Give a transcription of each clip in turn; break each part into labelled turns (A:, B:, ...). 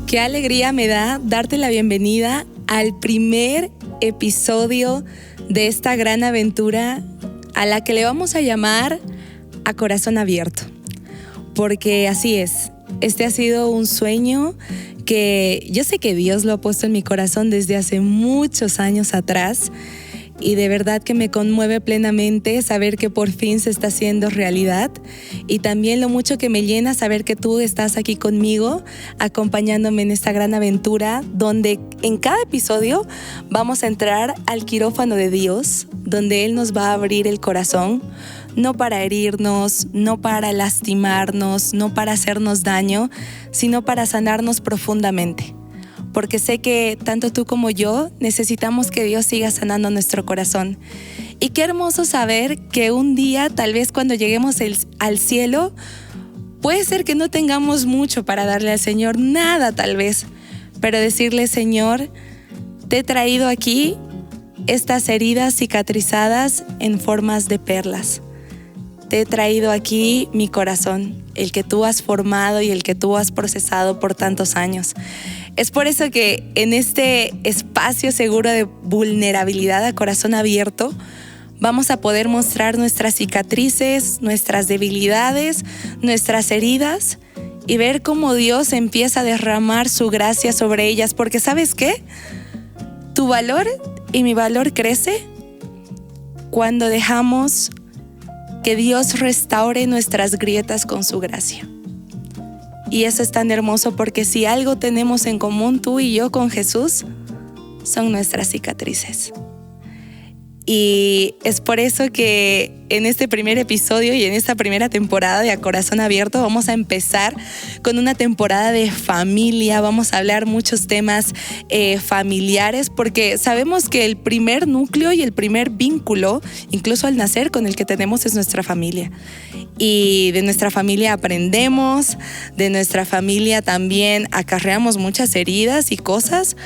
A: Qué alegría me da darte la bienvenida al primer episodio de esta gran aventura a la que le vamos a llamar A Corazón Abierto. Porque así es, este ha sido un sueño que yo sé que Dios lo ha puesto en mi corazón desde hace muchos años atrás. Y de verdad que me conmueve plenamente saber que por fin se está haciendo realidad, y también lo mucho que me llena saber que tú estás aquí conmigo, acompañándome en esta gran aventura, donde en cada episodio vamos a entrar al quirófano de Dios, donde Él nos va a abrir el corazón, no para herirnos, no para lastimarnos, no para hacernos daño, sino para sanarnos profundamente. Porque sé que tanto tú como yo necesitamos que Dios siga sanando nuestro corazón. Y qué hermoso saber que un día, tal vez cuando lleguemos al cielo, puede ser que no tengamos mucho para darle al Señor, nada tal vez, pero decirle: Señor, te he traído aquí estas heridas cicatrizadas en formas de perlas. Te he traído aquí mi corazón, el que tú has formado y el que tú has procesado por tantos años. Es por eso que en este espacio seguro de vulnerabilidad a corazón abierto vamos a poder mostrar nuestras cicatrices, nuestras debilidades, nuestras heridas y ver cómo Dios empieza a derramar su gracia sobre ellas. Porque ¿sabes qué? Tu valor y mi valor crece cuando dejamos que Dios restaure nuestras grietas con su gracia. Y eso es tan hermoso, porque si algo tenemos en común tú y yo con Jesús, son nuestras cicatrices. Y es por eso que en este primer episodio y en esta primera temporada de A Corazón Abierto vamos a empezar con una temporada de familia. Vamos a hablar muchos temas familiares, porque sabemos que el primer núcleo y el primer vínculo, incluso al nacer, con el que tenemos es nuestra familia. Y de nuestra familia aprendemos, de nuestra familia también acarreamos muchas heridas y cosas,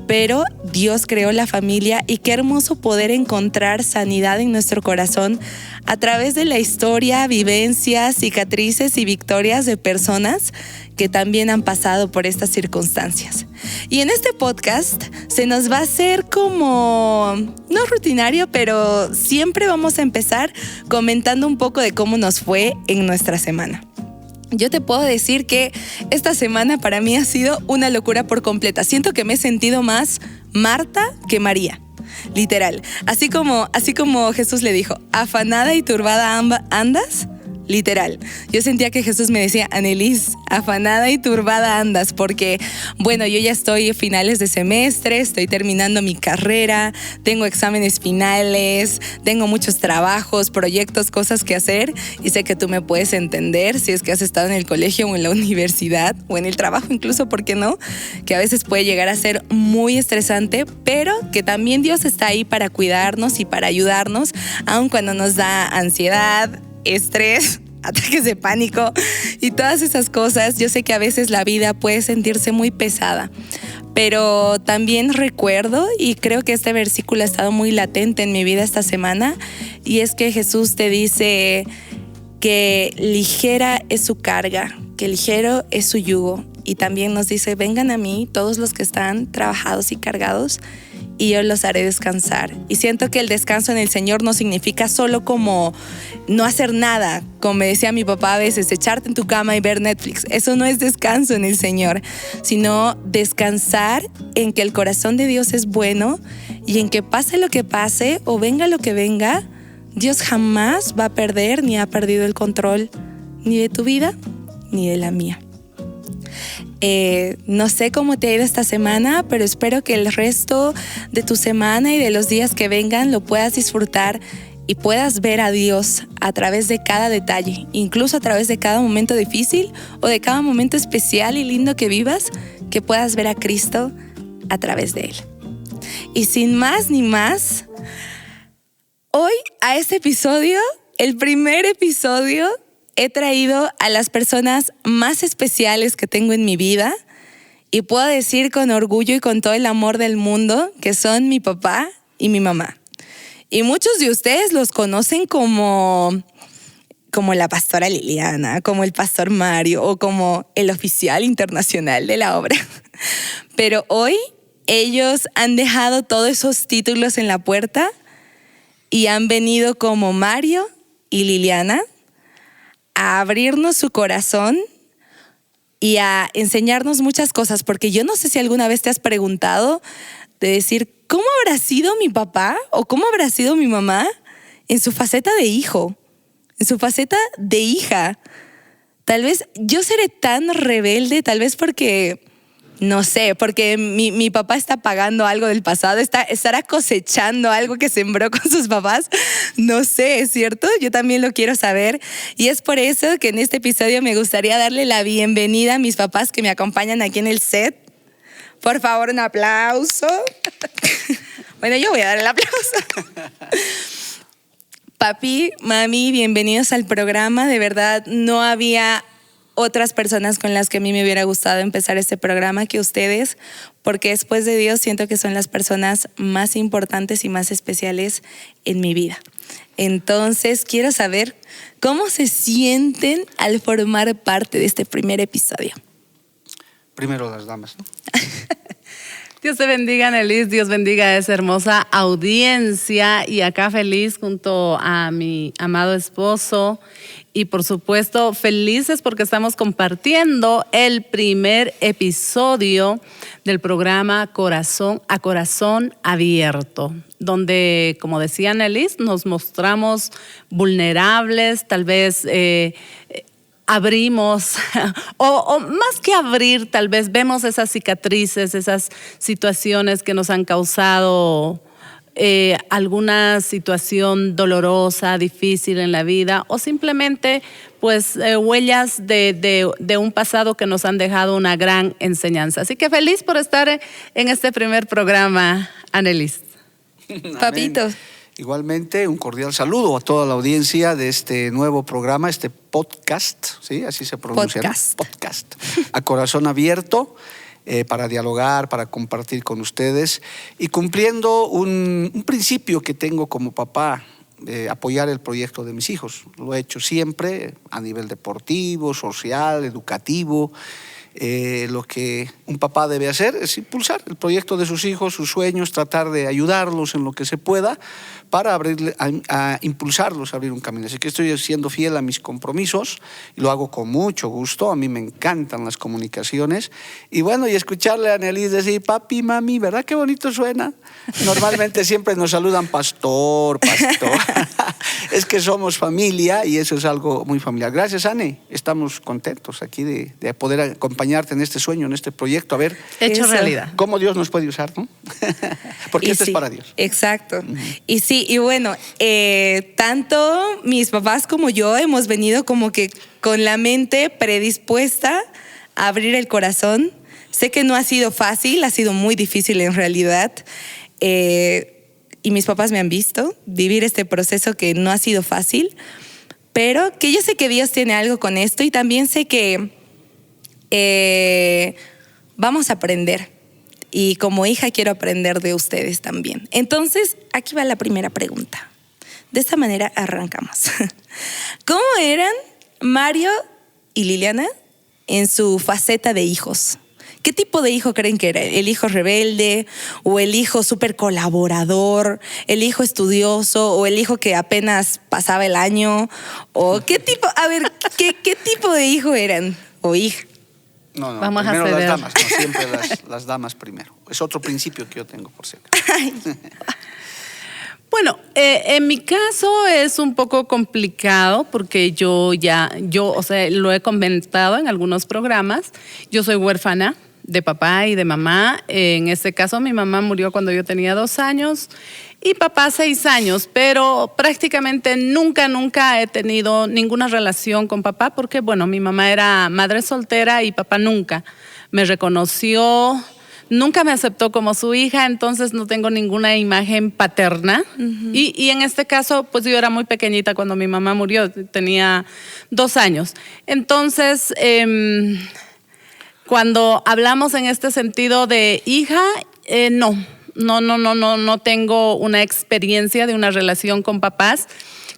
A: pero Dios creó la familia, y qué hermoso poder encontrar sanidad en nuestro corazón a través de la historia, vivencias, cicatrices y victorias de personas que también han pasado por estas circunstancias. Y en este podcast se nos va a hacer como, no rutinario, pero siempre vamos a empezar comentando un poco de cómo nos fue en nuestra semana. Yo te puedo decir que esta semana para mí ha sido una locura por completa. Siento que me he sentido más Marta que María, literal. Así como Jesús le dijo: afanada y turbada andas, literal. Yo sentía que Jesús me decía: Annelise, afanada y turbada andas, porque bueno, yo ya estoy a finales de semestre, estoy terminando mi carrera, tengo exámenes finales, tengo muchos trabajos, proyectos, cosas que hacer, y sé que tú me puedes entender si es que has estado en el colegio o en la universidad o en el trabajo incluso, ¿por qué no? Que a veces puede llegar a ser muy estresante, pero que también Dios está ahí para cuidarnos y para ayudarnos, aun cuando nos da ansiedad, estrés, ataques de pánico y todas esas cosas. Yo sé que a veces la vida puede sentirse muy pesada, pero también recuerdo, y creo que este versículo ha estado muy latente en mi vida esta semana, y es que Jesús te dice que ligera es su carga, que ligero es su yugo, y también nos dice: vengan a mí todos los que están trabajados y cargados, y yo los haré descansar. Y siento que el descanso en el Señor no significa solo como no hacer nada, como me decía mi papá a veces, echarte en tu cama y ver Netflix. Eso no es descanso en el Señor, sino descansar en que el corazón de Dios es bueno, y en que pase lo que pase o venga lo que venga, Dios jamás va a perder ni ha perdido el control ni de tu vida ni de la mía. No sé cómo te ha ido esta semana, pero espero que el resto de tu semana y de los días que vengan lo puedas disfrutar y puedas ver a Dios a través de cada detalle, incluso a través de cada momento difícil o de cada momento especial y lindo que vivas, que puedas ver a Cristo a través de Él. Y sin más ni más, hoy a este episodio, el primer episodio, he traído a las personas más especiales que tengo en mi vida, y puedo decir con orgullo y con todo el amor del mundo que son mi papá y mi mamá. Y muchos de ustedes los conocen como como la pastora Liliana, como el pastor Mario o como el oficial internacional de la obra. Pero hoy ellos han dejado todos esos títulos en la puerta y han venido como Mario y Liliana a abrirnos su corazón y a enseñarnos muchas cosas, porque yo no sé si alguna vez te has preguntado de decir, ¿cómo habrá sido mi papá o cómo habrá sido mi mamá en su faceta de hijo, en su faceta de hija? Tal vez yo seré tan rebelde, tal vez porque, no sé, porque mi papá está pagando algo del pasado, estará cosechando algo que sembró con sus papás. No sé, ¿es cierto? Yo también lo quiero saber. Y es por eso que en este episodio me gustaría darle la bienvenida a mis papás que me acompañan aquí en el set. Por favor, un aplauso. Bueno, yo voy a dar el aplauso. Papi, mami, bienvenidos al programa. De verdad, no había otras personas con las que a mí me hubiera gustado empezar este programa que ustedes, porque después de Dios siento que son las personas más importantes y más especiales en mi vida. Entonces, quiero saber cómo se sienten al formar parte de este primer episodio.
B: Primero las damas, ¿no?
C: Dios te bendiga, Annelise. Dios bendiga a esa hermosa audiencia. Y acá feliz junto a mi amado esposo. Y por supuesto, felices porque estamos compartiendo el primer episodio del programa Corazón a Corazón Abierto, donde, como decía Annelise, nos mostramos vulnerables, tal vez abrimos, o más que abrir, tal vez vemos esas cicatrices, esas situaciones que nos han causado alguna situación dolorosa, difícil en la vida, o simplemente pues huellas de un pasado que nos han dejado una gran enseñanza. Así que feliz por estar en este primer programa, Annelise.
A: Papito.
B: Igualmente, un cordial saludo a toda la audiencia de este nuevo programa, este podcast, ¿sí? Así se pronuncia. Podcast. A corazón abierto, para dialogar, para compartir con ustedes y cumpliendo un principio que tengo como papá, apoyar el proyecto de mis hijos. Lo he hecho siempre a nivel deportivo, social, educativo. Lo que un papá debe hacer es impulsar el proyecto de sus hijos, sus sueños, tratar de ayudarlos en lo que se pueda para impulsarlos a abrir un camino. Así que estoy siendo fiel a mis compromisos y lo hago con mucho gusto. A mí me encantan las comunicaciones y bueno, y escucharle a Annelise decir papi, mami, ¿verdad qué bonito suena? Normalmente siempre nos saludan pastor. Es que somos familia y eso es algo muy familiar. Gracias, Anne. Estamos contentos aquí de poder acompañarte en este sueño, en este proyecto. A ver,
C: hecho realidad.
B: ¿Cómo Dios nos puede usar, no? Porque esto es para Dios.
A: Exacto. Y sí, y bueno, tanto mis papás como yo hemos venido como que con la mente predispuesta a abrir el corazón. Sé que no ha sido fácil, ha sido muy difícil en realidad. Y mis papás me han visto vivir este proceso que no ha sido fácil, pero que yo sé que Dios tiene algo con esto y también sé que vamos a aprender. Y como hija quiero aprender de ustedes también. Entonces, aquí va la primera pregunta. De esta manera arrancamos. ¿Cómo eran Mario y Liliana en su faceta de hijos? ¿Qué tipo de hijo creen que era? ¿El hijo rebelde o el hijo súper colaborador, el hijo estudioso o el hijo que apenas pasaba el año? ¿O qué tipo, a ver, qué tipo de hijo eran o hija?
B: No,
C: Vamos
B: primero
C: a
B: las
C: ceder.
B: damas, no, siempre las damas primero. Es otro principio que yo tengo, por cierto.
C: Bueno, en mi caso es un poco complicado porque yo, o sea, lo he comentado en algunos programas. Yo soy huérfana de papá y de mamá. En este caso, mi mamá murió cuando yo tenía 2 años y papá 6 años, pero prácticamente nunca he tenido ninguna relación con papá porque, bueno, mi mamá era madre soltera y papá nunca me reconoció. Nunca me aceptó como su hija, entonces no tengo ninguna imagen paterna. Uh-huh. Y en este caso, pues yo era muy pequeñita cuando mi mamá murió, tenía 2 años. Entonces, cuando hablamos en este sentido de hija, no tengo una experiencia de una relación con papás.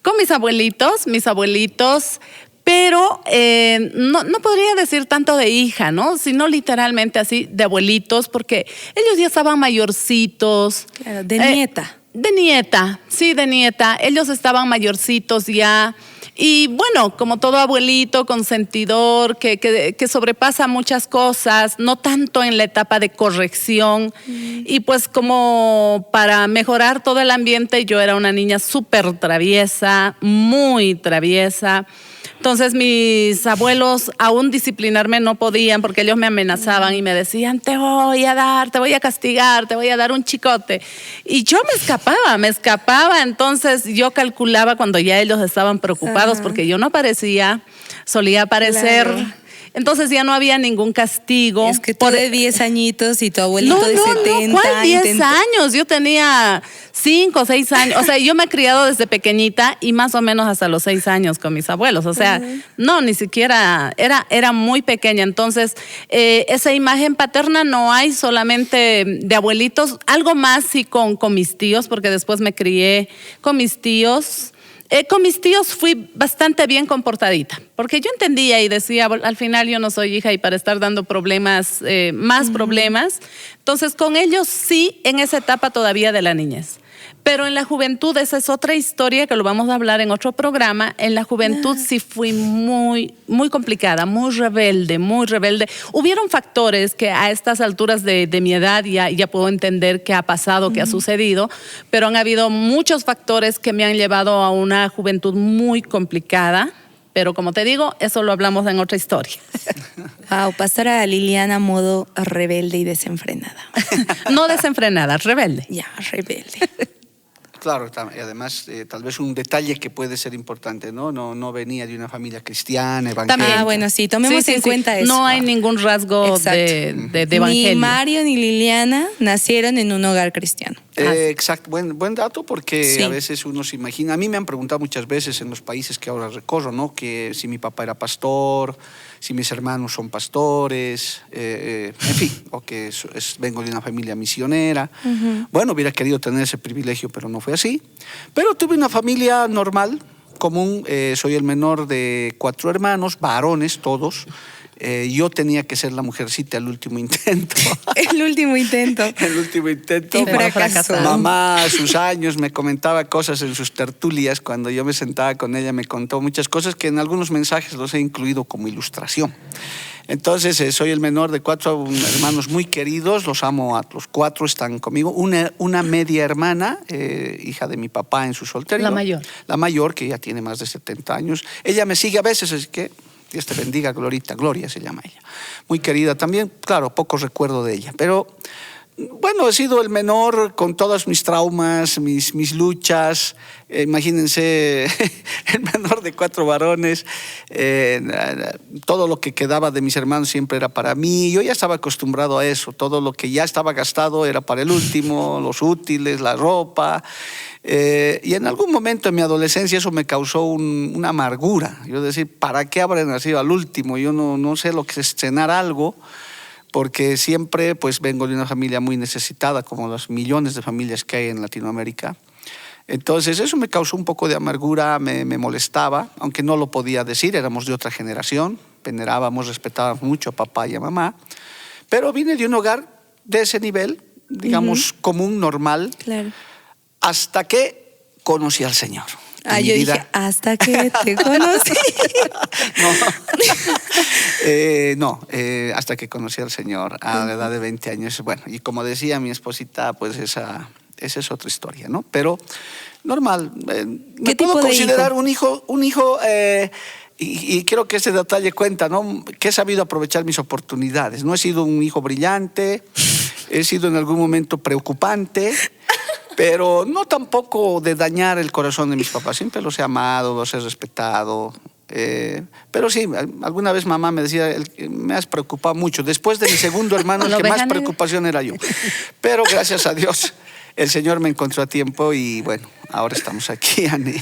C: con mis abuelitos, pero no podría decir tanto de hija, ¿no? Sino literalmente así de abuelitos, porque ellos ya estaban mayorcitos.
A: Claro, de nieta.
C: De nieta, sí, de nieta. Ellos estaban mayorcitos ya. Y bueno, como todo abuelito consentidor, que sobrepasa muchas cosas, no tanto en la etapa de corrección. Y pues como para mejorar todo el ambiente, yo era una niña súper traviesa, muy traviesa. Entonces mis abuelos aún disciplinarme no podían porque ellos me amenazaban y me decían, te voy a castigar, te voy a dar un chicote. Y yo me escapaba. Entonces yo calculaba cuando ya ellos estaban preocupados porque yo no aparecía, solía aparecer. Claro. Entonces ya no había ningún castigo.
A: Es que tú de 10 añitos y tu abuelito de 70.
C: No, ¿cuál 10 años? Yo tenía 5 o 6 años. O sea, yo me he criado desde pequeñita y más o menos hasta los 6 años con mis abuelos. O sea, no, ni siquiera, era muy pequeña. Entonces, esa imagen paterna no hay solamente de abuelitos. Algo más sí con mis tíos, porque después me crié con mis tíos. Con mis tíos fui bastante bien comportadita, porque yo entendía y decía, al final yo no soy hija y para estar dando problemas, más problemas. Entonces con ellos sí, en esa etapa todavía de la niñez. Pero en la juventud, esa es otra historia que lo vamos a hablar en otro programa. En la juventud sí fui muy, muy complicada, muy rebelde, muy rebelde. Hubieron factores que a estas alturas de mi edad ya puedo entender qué ha pasado, qué ha sucedido, pero han habido muchos factores que me han llevado a una juventud muy complicada. Pero como te digo, eso lo hablamos en otra historia.
A: Wow, pastora Liliana, modo rebelde y desenfrenada.
C: No desenfrenada, rebelde.
A: Ya, rebelde.
B: Claro, y además tal vez un detalle que puede ser importante, ¿no? No venía de una familia cristiana, evangélica.
A: Bueno, sí, tomemos en cuenta eso.
C: No hay ningún rasgo de evangelio.
A: Ni Mario ni Liliana nacieron en un hogar cristiano.
B: Exacto, buen dato, porque a veces uno se imagina, a mí me han preguntado muchas veces en los países que ahora recorro, ¿no? Que si mi papá era pastor, si mis hermanos son pastores, en fin, o que vengo de una familia misionera. Bueno, hubiera querido tener ese privilegio, pero no fue así. Pero tuve una familia normal, común. Soy el menor de 4 hermanos, varones todos. Yo tenía que ser la mujercita el último intento.
A: El último intento.
B: El último intento.
A: Y fracasó.
B: Mamá a sus años me comentaba cosas en sus tertulias. Cuando yo me sentaba con ella me contó muchas cosas que en algunos mensajes los he incluido como ilustración. Entonces soy el menor de 4 hermanos muy queridos, los amo a los 4, están conmigo. Una media hermana, hija de mi papá en su soltería.
C: La mayor.
B: La mayor, que ya tiene más de 70 años. Ella me sigue a veces, así que Dios te bendiga, Glorita. Gloria se llama ella. Muy querida también, claro, poco recuerdo de ella. Pero bueno, he sido el menor con todos mis traumas, mis luchas. Imagínense, el menor de 4 varones. Todo lo que quedaba de mis hermanos siempre era para mí. Yo ya estaba acostumbrado a eso. Todo lo que ya estaba gastado era para el último, los útiles, la ropa. Y en algún momento en mi adolescencia eso me causó una amargura. Yo decir, ¿para qué habré nacido al último? Yo no sé lo que es cenar algo, porque siempre pues vengo de una familia muy necesitada, como las millones de familias que hay en Latinoamérica. Entonces eso me causó un poco de amargura, me molestaba, aunque no lo podía decir, éramos de otra generación, venerábamos, respetábamos mucho a papá y a mamá, pero vine de un hogar de ese nivel, digamos, común, normal. Claro. Hasta que conocí al Señor.
A: Yo dije, hasta que te conocí.
B: Hasta que conocí al Señor a la edad de 20 años. Bueno, y como decía mi esposita, pues esa es otra historia, ¿no? Pero normal. Me puedo considerar un hijo y creo que ese detalle cuenta, ¿no? Que he sabido aprovechar mis oportunidades. No he sido un hijo brillante, he sido en algún momento preocupante, pero no tampoco de dañar el corazón de mis papás. Siempre los he amado, los he respetado. Pero sí, alguna vez mamá me decía, me has preocupado mucho. Después de mi segundo hermano, el que más preocupación era yo. Pero gracias a Dios, el Señor me encontró a tiempo y bueno, ahora estamos aquí, Ani.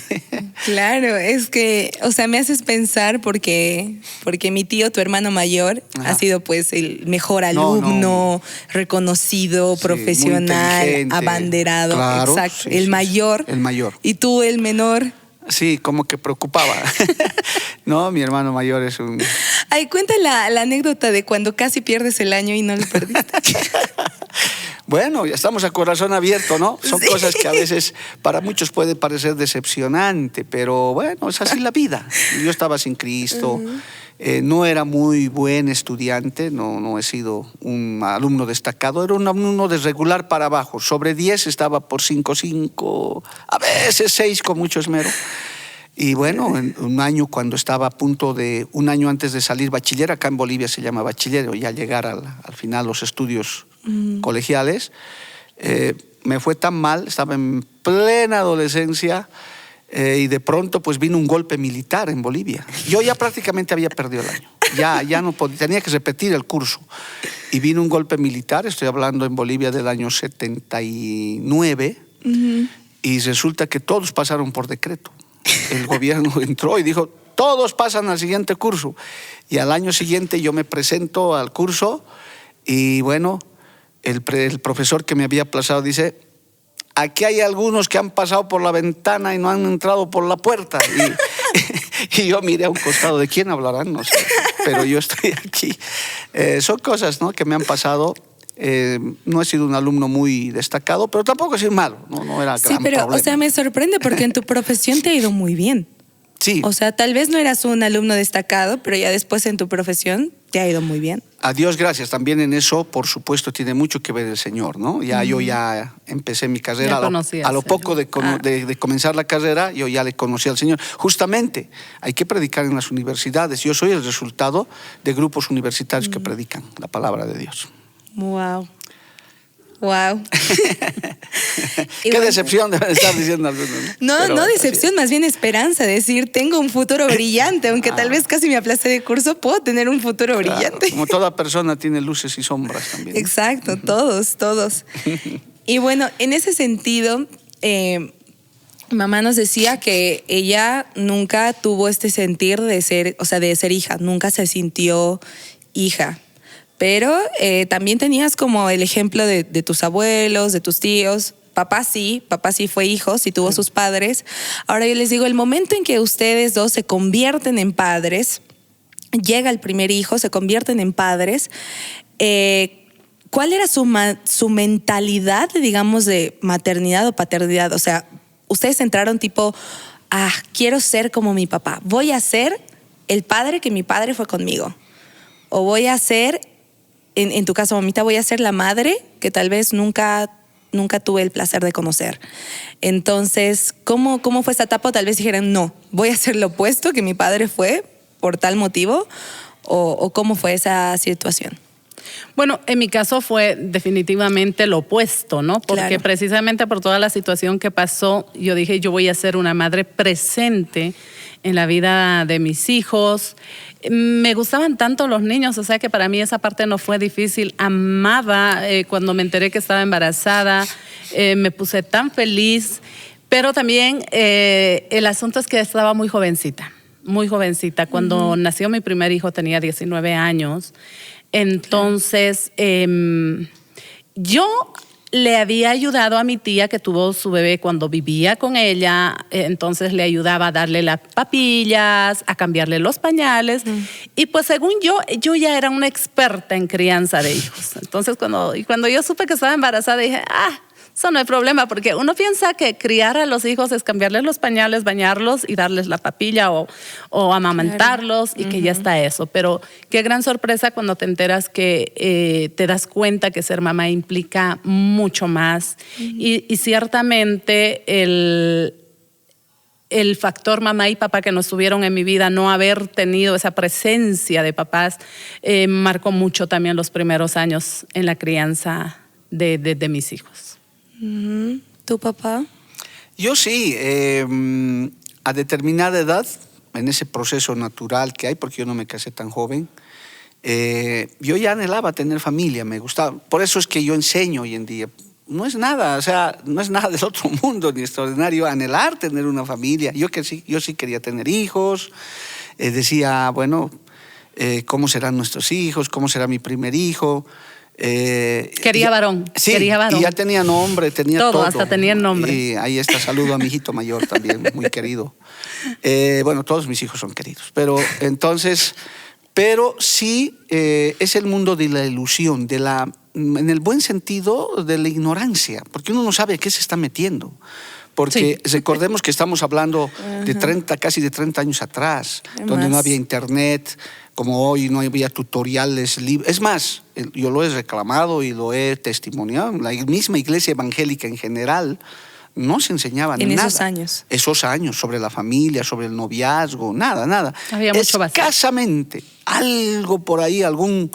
A: Claro, es que, o sea, me haces pensar porque mi tío, tu hermano mayor, ha sido pues el mejor alumno, reconocido, profesional, abanderado.
B: Claro,
A: exacto. El mayor.
B: El mayor.
A: Y tú, el menor.
B: Sí, como que preocupaba. No, mi hermano mayor es un...
A: Ay, cuenta la anécdota de cuando casi pierdes el año y no lo perdiste.
B: Bueno, ya estamos a corazón abierto, ¿no? Son cosas que a veces para muchos puede parecer decepcionante, pero bueno, es así la vida. Yo estaba sin Cristo, no era muy buen estudiante, no he sido un alumno destacado, era un alumno de regular para abajo. Sobre 10 estaba por 5, a veces 6 con mucho esmero. Y bueno, en un año cuando estaba a punto de, un año antes de salir bachiller, acá en Bolivia se llama bachiller, o ya llegar al final los estudios colegiales, me fue tan mal, estaba en plena adolescencia y de pronto pues vino un golpe militar en Bolivia. Yo ya prácticamente había perdido el año, ya no podía, tenía que repetir el curso. Y vino un golpe militar, estoy hablando en Bolivia del año 79, y resulta que todos pasaron por decreto. El gobierno entró y dijo, todos pasan al siguiente curso. Y al año siguiente yo me presento al curso y bueno, el profesor que me había aplazado dice, aquí hay algunos que han pasado por la ventana y no han entrado por la puerta. Y yo miré a un costado, ¿de quién hablarán? No sé, pero yo estoy aquí. Son cosas, ¿no?, que me han pasado. No he sido un alumno muy destacado, pero tampoco he sido malo, no era
A: sí,
B: gran
A: pero
B: problema.
A: o sea, me sorprende porque en tu profesión te ha ido muy bien.
B: Sí.
A: O sea, tal vez no eras un alumno destacado, pero ya después en tu profesión te ha ido muy bien.
B: A Dios gracias, también en eso, por supuesto, tiene mucho que ver el Señor, ¿no? Yo ya empecé mi carrera, a lo poco de comenzar la carrera, yo ya le conocí al Señor. Justamente, hay que predicar en las universidades. Yo soy el resultado de grupos universitarios que predican la palabra de Dios.
A: Wow. Wow.
B: Qué bueno, decepción deben estar diciendo algunos.
A: No decepción, más bien esperanza. Decir, tengo un futuro brillante, aunque tal vez casi me aplacé de curso, puedo tener un futuro brillante.
B: Como toda persona tiene luces y sombras también.
A: Exacto, todos. Y bueno, en ese sentido, mamá nos decía que ella nunca tuvo este sentir de ser, o sea, de ser hija, nunca se sintió hija. Pero también tenías como el ejemplo de tus abuelos, de tus tíos. Papá sí fue hijo, sí tuvo sus padres. Ahora yo les digo, el momento en que ustedes dos se convierten en padres, llega el primer hijo, se convierten en padres, ¿cuál era su mentalidad, digamos, de maternidad o paternidad? O sea, ustedes entraron tipo, quiero ser como mi papá, voy a ser el padre que mi padre fue conmigo. O voy a ser... En tu caso, mamita, voy a ser la madre que tal vez nunca tuve el placer de conocer. Entonces, ¿cómo fue esta etapa? Tal vez dijeran, no, voy a hacer lo opuesto que mi padre fue por tal motivo. ¿O cómo fue esa situación?
C: Bueno, en mi caso fue definitivamente lo opuesto, ¿no? Porque precisamente por toda la situación que pasó, yo dije, yo voy a ser una madre presente en la vida de mis hijos. Me gustaban tanto los niños, o sea que para mí esa parte no fue difícil. Amaba cuando me enteré que estaba embarazada, me puse tan feliz, pero también el asunto es que estaba muy jovencita. Cuando nació mi primer hijo tenía 19 años. Entonces, yo le había ayudado a mi tía que tuvo su bebé cuando vivía con ella, entonces le ayudaba a darle las papillas, a cambiarle los pañales. Y pues según yo ya era una experta en crianza de hijos. Entonces cuando yo supe que estaba embarazada dije, eso no hay problema, porque uno piensa que criar a los hijos es cambiarles los pañales, bañarlos y darles la papilla o amamantarlos y que ya está eso. Pero qué gran sorpresa cuando te enteras que te das cuenta que ser mamá implica mucho más. Y ciertamente el factor mamá y papá que no estuvieron en mi vida, no haber tenido esa presencia de papás, marcó mucho también los primeros años en la crianza de mis hijos.
A: ¿Tu papá?
B: Yo sí, a determinada edad, en ese proceso natural que hay, porque yo no me casé tan joven, yo ya anhelaba tener familia, me gustaba. Por eso es que yo enseño hoy en día. No es nada, o sea, no es nada del otro mundo ni extraordinario anhelar tener una familia. Yo sí quería tener hijos, decía, bueno, ¿cómo serán nuestros hijos? ¿Cómo será mi primer hijo?
C: Quería varón.
B: Sí,
C: quería varón.
B: Y ya tenía nombre, tenía todo.
C: Hasta tenía nombre.
B: Y ahí está, saludo a mi hijito mayor también, muy querido. Bueno, todos mis hijos son queridos. Pero sí es el mundo de la ilusión, en el buen sentido, de la ignorancia, porque uno no sabe a qué se está metiendo. Porque recordemos que estamos hablando de casi de 30 años atrás, donde no había internet, como hoy no había tutoriales libres. Es más, yo lo he reclamado y lo he testimoniado, la misma iglesia evangélica en general no se enseñaba nada.
A: En esos años.
B: Esos años, sobre la familia, sobre el noviazgo, nada.
C: Había mucho vacío.
B: Escasamente, algo por ahí, algún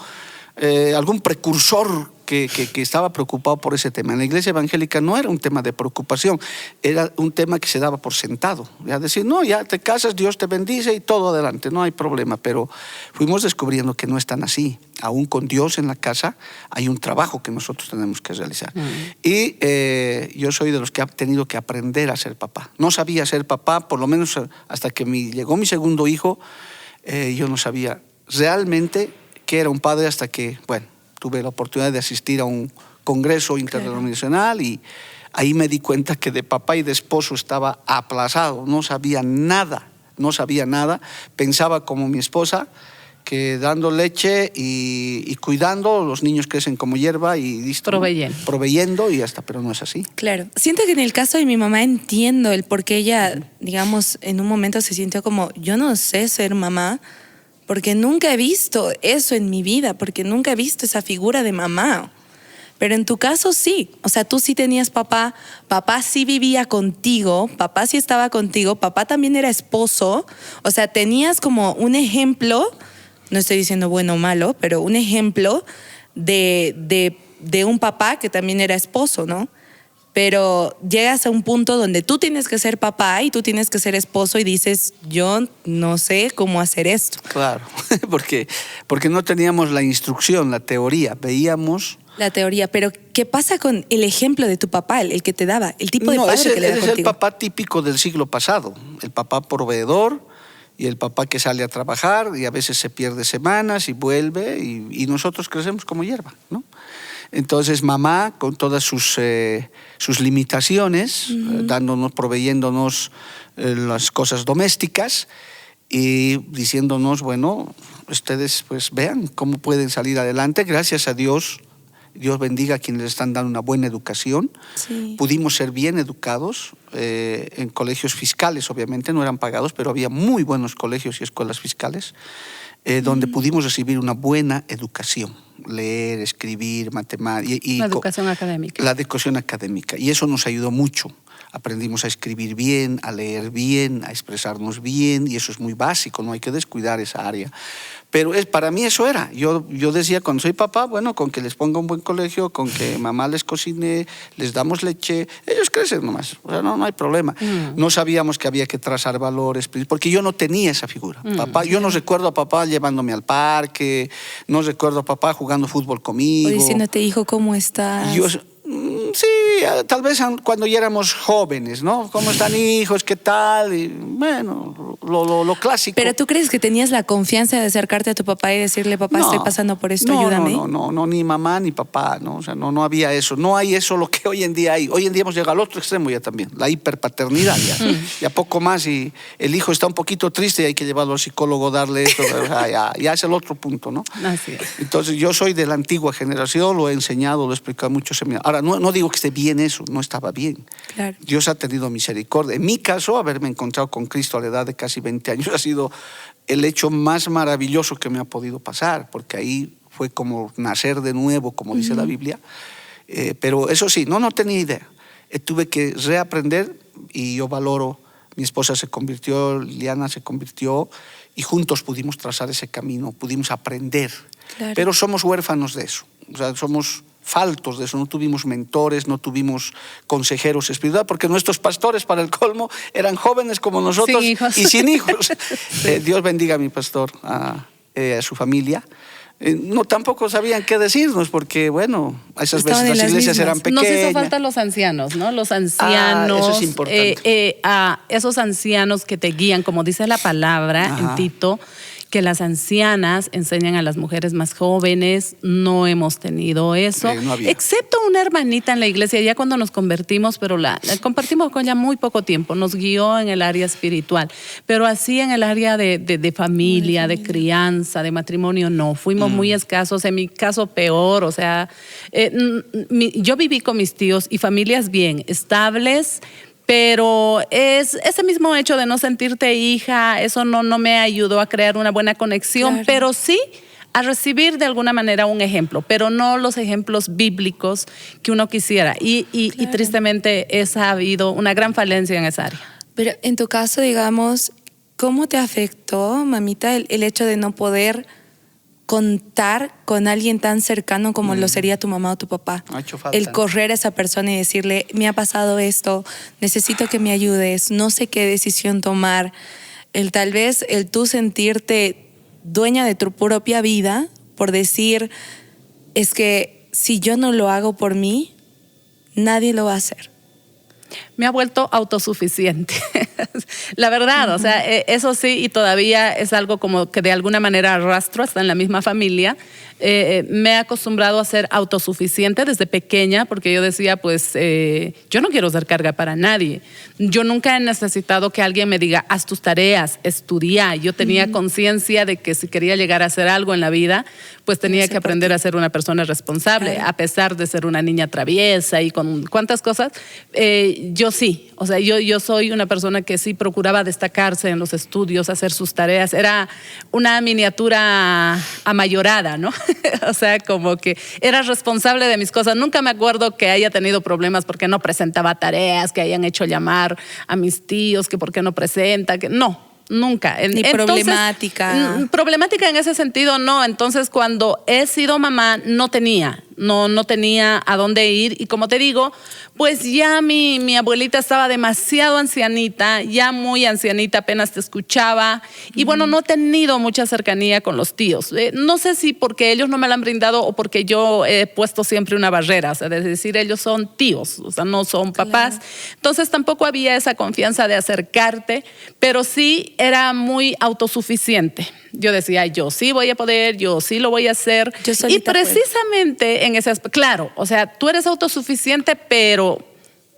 B: precursor que estaba preocupado por ese tema. En la iglesia evangélica no era un tema de preocupación, era un tema que se daba por sentado. Ya decir, no, ya te casas, Dios te bendice y todo adelante, no hay problema. Pero fuimos descubriendo que no es tan así. Aún con Dios en la casa hay un trabajo que nosotros tenemos que realizar. Y yo soy de los que ha tenido que aprender a ser papá. No sabía ser papá, por lo menos hasta que llegó mi segundo hijo, yo no sabía realmente que era un padre hasta que, tuve la oportunidad de asistir a un congreso interdenominacional y ahí me di cuenta que de papá y de esposo estaba aplazado, no sabía nada. Pensaba como mi esposa, que dando leche y cuidando, los niños crecen como hierba y listo, proveyendo y ya está, pero no es así.
A: Claro, siento que en el caso de mi mamá entiendo el por qué ella, digamos, en un momento se sintió como, yo no sé ser mamá, porque nunca he visto eso en mi vida, porque nunca he visto esa figura de mamá. Pero en tu caso sí, o sea, tú sí tenías papá sí vivía contigo, papá sí estaba contigo, papá también era esposo, o sea, tenías como un ejemplo, no estoy diciendo bueno o malo, pero un ejemplo de un papá que también era esposo, ¿no? Pero llegas a un punto donde tú tienes que ser papá y tú tienes que ser esposo y dices, yo no sé cómo hacer esto.
B: Claro, porque no teníamos la instrucción, la teoría, veíamos...
A: La teoría, pero ¿qué pasa con el ejemplo de tu papá, el que te daba, el tipo de padre que le daba contigo?
B: Es el papá típico del siglo pasado, el papá proveedor y el papá que sale a trabajar y a veces se pierde semanas y vuelve y nosotros crecemos como hierba, ¿no? Entonces mamá, con todas sus limitaciones, proveyéndonos las cosas domésticas y diciéndonos, bueno, ustedes pues vean cómo pueden salir adelante. Gracias a Dios, Dios bendiga a quienes les están dando una buena educación. Sí. Pudimos ser bien educados en colegios fiscales, obviamente, no eran pagados, pero había muy buenos colegios y escuelas fiscales donde pudimos recibir una buena educación. Leer, escribir, matemáticas.
C: La educación académica.
B: La educación académica. Y eso nos ayudó mucho. Aprendimos a escribir bien, a leer bien, a expresarnos bien, y eso es muy básico, no hay que descuidar esa área. Pero para mí eso era. Yo decía, cuando soy papá, bueno, con que les ponga un buen colegio, con que mamá les cocine, les damos leche, ellos crecen nomás, o sea, no hay problema. No sabíamos que había que trazar valores, porque yo no tenía esa figura. Papá, yo no recuerdo a papá llevándome al parque, no recuerdo a papá jugando fútbol conmigo.
A: O diciéndote, hijo, ¿cómo estás?
B: Sí, tal vez cuando ya éramos jóvenes, ¿no? ¿Cómo están hijos? ¿Qué tal? Y bueno, lo clásico.
A: ¿Pero tú crees que tenías la confianza de acercarte a tu papá y decirle, papá, estoy pasando por esto, ayúdame?
B: No, ni mamá ni papá, ¿no? O sea, no había eso. No hay eso lo que hoy en día hay. Hoy en día hemos llegado al otro extremo ya también, la hiperpaternidad ya. Ya poco más y el hijo está un poquito triste y hay que llevarlo al psicólogo, darle esto. O sea, ya es el otro punto, ¿no?
C: Así es.
B: Entonces, yo soy de la antigua generación, lo he enseñado, lo he explicado mucho. Ahora, no digo que esté bien eso, no estaba bien.
A: Claro.
B: Dios ha tenido misericordia. En mi caso, haberme encontrado con Cristo a la edad de casi 20 años ha sido el hecho más maravilloso que me ha podido pasar, porque ahí fue como nacer de nuevo, como dice la Biblia. Pero eso sí, no tenía idea. Tuve que reaprender y yo valoro, mi esposa se convirtió, Liliana se convirtió y juntos pudimos trazar ese camino, pudimos aprender. Claro. Pero somos huérfanos de eso, o sea, somos faltos de eso, no tuvimos mentores, no tuvimos consejeros espirituales, porque nuestros pastores, para el colmo, eran jóvenes como nosotros y sin hijos. Sí. Dios bendiga a mi pastor, a su familia. No, tampoco sabían qué decirnos, porque, bueno, a esas veces las iglesias eran pequeñas.
C: Nos hizo falta los ancianos, ¿no? Los ancianos.
B: Eso es importante.
C: A esos ancianos que te guían, como dice la palabra en Tito, que las ancianas enseñan a las mujeres más jóvenes. No hemos tenido eso,
B: no había.
C: Excepto una hermanita en la iglesia, ya cuando nos convertimos, pero la compartimos con ella muy poco tiempo, nos guió en el área espiritual, pero así en el área de familia, de crianza, de matrimonio, no, fuimos muy escasos, en mi caso peor, o sea, yo viví con mis tíos y familias bien estables, pero es ese mismo hecho de no sentirte hija, eso no me ayudó a crear una buena conexión, claro. Pero sí a recibir de alguna manera un ejemplo, pero no los ejemplos bíblicos que uno quisiera. Y tristemente ha habido una gran falencia en esa área.
A: Pero en tu caso, digamos, ¿cómo te afectó, mamita, el hecho de no poder contar con alguien tan cercano como lo sería tu mamá o tu papá?
B: Ha hecho falta.
A: El correr a esa persona y decirle, me ha pasado esto, necesito que me ayudes, no sé qué decisión tomar. Tal vez el tú sentirte dueña de tu propia vida por decir, es que si yo no lo hago por mí, nadie lo va a hacer.
C: Me ha vuelto autosuficiente. La verdad, o sea, eso sí, y todavía es algo como que de alguna manera arrastro, hasta en la misma familia. Me he acostumbrado a ser autosuficiente desde pequeña, porque yo decía, pues, yo no quiero ser carga para nadie. Yo nunca he necesitado que alguien me diga, haz tus tareas, estudia. Yo tenía conciencia de que si quería llegar a hacer algo en la vida, pues tenía que aprender a ser una persona responsable, claro. A pesar de ser una niña traviesa y con cuantas cosas. Yo sí, o sea, yo soy una persona que sí procuraba destacarse en los estudios, hacer sus tareas. Era una miniatura amayorada, ¿no? O sea, como que era responsable de mis cosas. Nunca me acuerdo que haya tenido problemas porque no presentaba tareas, que hayan hecho llamar a mis tíos, que por qué no presenta, que no. Nunca.
A: Ni problemática.
C: Problemática en ese sentido, no. Entonces, cuando he sido mamá, no tenía a dónde ir. Y como te digo, pues ya mi abuelita estaba demasiado ancianita, ya muy ancianita, apenas te escuchaba. Y bueno, no he tenido mucha cercanía con los tíos. No sé si porque ellos no me la han brindado o porque yo he puesto siempre una barrera. O sea, es decir, ellos son tíos, o sea, no son papás. Claro. Entonces tampoco había esa confianza de acercarte, pero sí era muy autosuficiente. Yo decía, yo sí voy a poder, yo sí lo voy a hacer. Y precisamente en ese aspecto, claro, o sea, tú eres autosuficiente, pero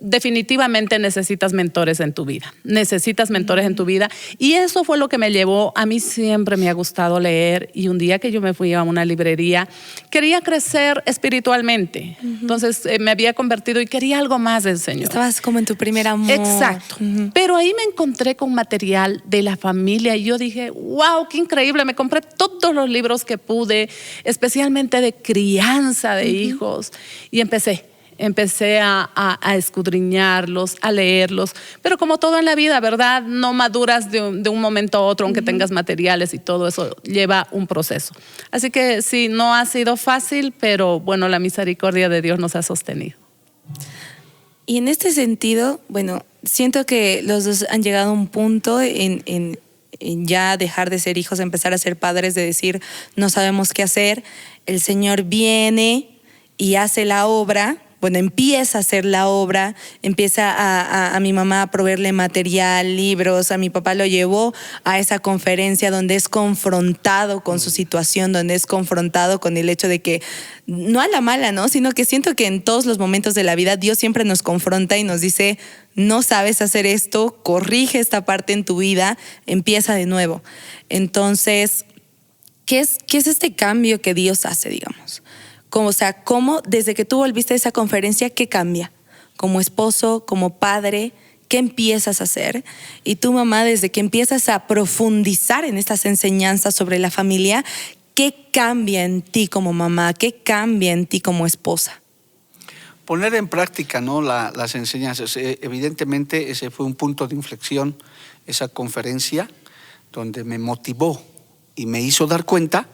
C: definitivamente necesitas mentores en tu vida. Necesitas mentores en tu vida. Y eso fue lo que me llevó. A mí siempre me ha gustado leer. Y un día que yo me fui a una librería, quería crecer espiritualmente. Entonces me había convertido y quería algo más del Señor.
A: Estabas como en tu primer amor.
C: Exacto. Pero ahí me encontré con material de la familia y yo dije, wow, qué increíble. Me compré todos los libros que pude, especialmente de crianza de hijos. Y empecé a escudriñarlos, a leerlos, pero como todo en la vida, ¿verdad? No maduras de un momento a otro, aunque tengas materiales y todo eso lleva un proceso. Así que sí, no ha sido fácil, pero bueno, la misericordia de Dios nos ha sostenido.
A: Y en este sentido, bueno, siento que los dos han llegado a un punto en ya dejar de ser hijos, empezar a ser padres, de decir, no sabemos qué hacer, el Señor viene y hace la obra. Bueno, empieza a hacer la obra, empieza a mi mamá a proveerle material, libros, a mi papá lo llevó a esa conferencia donde es confrontado con su situación, donde es confrontado con el hecho de que, no a la mala, ¿no? Sino que siento que en todos los momentos de la vida Dios siempre nos confronta y nos dice, no sabes hacer esto, corrige esta parte en tu vida, empieza de nuevo. Entonces, ¿qué es este cambio que Dios hace, digamos? O sea, ¿cómo desde que tú volviste a esa conferencia, qué cambia? Como esposo, como padre, ¿qué empiezas a hacer? Y tu mamá, desde que empiezas a profundizar en estas enseñanzas sobre la familia, ¿qué cambia en ti como mamá? ¿Qué cambia en ti como esposa?
B: Poner en práctica, ¿no? las enseñanzas. Evidentemente ese fue un punto de inflexión, esa conferencia, donde me motivó y me hizo dar cuenta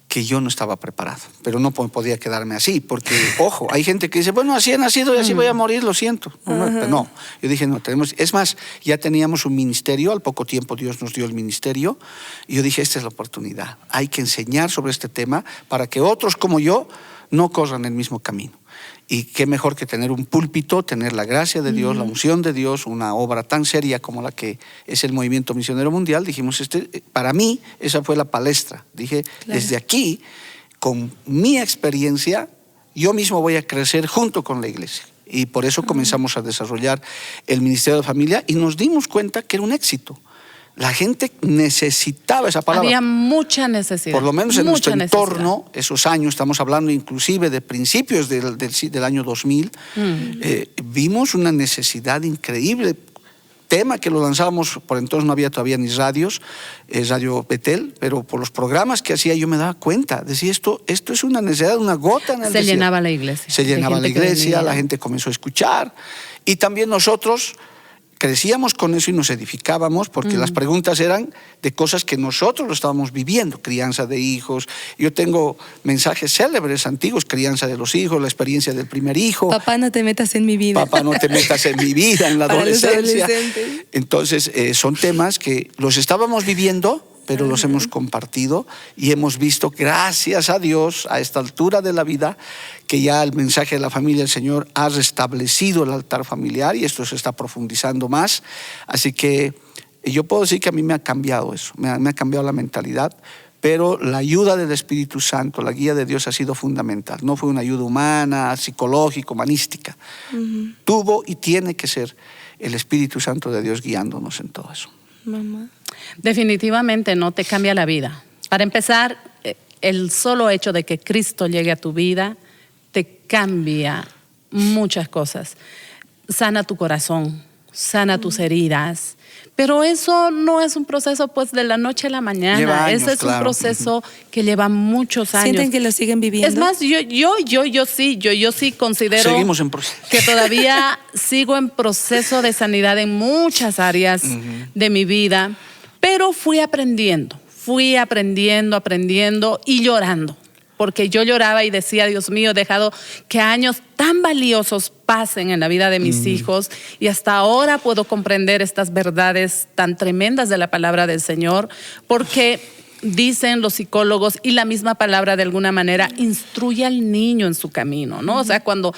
B: que yo no estaba preparado, pero no podía quedarme así, porque, ojo, hay gente que dice, bueno, así he nacido y así voy a morir, lo siento. No, yo dije, no, es más, ya teníamos un ministerio, al poco tiempo Dios nos dio el ministerio, y yo dije, esta es la oportunidad, hay que enseñar sobre este tema para que otros como yo no corran el mismo camino. Y qué mejor que tener un púlpito, tener la gracia de Dios, la unción de Dios, una obra tan seria como la que es el Movimiento Misionero Mundial. Dijimos, para mí esa fue la palestra. Dije, desde aquí, con mi experiencia, yo mismo voy a crecer junto con la iglesia. Y por eso comenzamos a desarrollar el Ministerio de Familia y nos dimos cuenta que era un éxito. La gente necesitaba esa palabra.
C: Había mucha necesidad.
B: Por lo menos en nuestro entorno, esos años, estamos hablando inclusive de principios del año 2000, vimos una necesidad increíble. Tema que lo lanzábamos, por entonces no había todavía ni radios, Radio Betel, pero por los programas que hacía yo me daba cuenta. Decía, esto es una necesidad, una gota en el desierto.
C: Se llenaba la iglesia.
B: Se llenaba la iglesia, la gente comenzó a escuchar. Y también nosotros crecíamos con eso y nos edificábamos porque las preguntas eran de cosas que nosotros lo estábamos viviendo, crianza de hijos. Yo tengo mensajes célebres, antiguos, crianza de los hijos, la experiencia del primer hijo.
A: Papá, no te metas en mi vida.
B: Papá, no te metas en mi vida, en la adolescencia.
A: Adolescentes.
B: Entonces, son temas que los estábamos viviendo, pero los hemos compartido y hemos visto, gracias a Dios, a esta altura de la vida, que ya el mensaje de la familia del Señor ha restablecido el altar familiar y esto se está profundizando más. Así que yo puedo decir que a mí me ha cambiado eso, me ha cambiado la mentalidad, pero la ayuda del Espíritu Santo, la guía de Dios ha sido fundamental. No fue una ayuda humana, psicológica, humanística. Tuvo y tiene que ser el Espíritu Santo de Dios guiándonos en todo eso.
A: Mamá.
C: Definitivamente no te cambia la vida. Para empezar, el solo hecho de que Cristo llegue a tu vida te cambia muchas cosas. Sana tu corazón, sana tus heridas. Pero eso no es un proceso pues de la noche a la mañana.
B: Lleva años,
C: ese es un proceso que lleva muchos años.
A: ¿Sienten que lo siguen viviendo?
C: Es más, yo sí considero
B: Seguimos en proceso.
C: que todavía sigo en proceso de sanidad en muchas áreas de mi vida, pero fui aprendiendo y llorando. Porque yo lloraba y decía, Dios mío, he dejado que años tan valiosos pasen en la vida de mis hijos y hasta ahora puedo comprender estas verdades tan tremendas de la palabra del Señor, porque dicen los psicólogos y la misma palabra de alguna manera instruye al niño en su camino, ¿no? O sea, cuando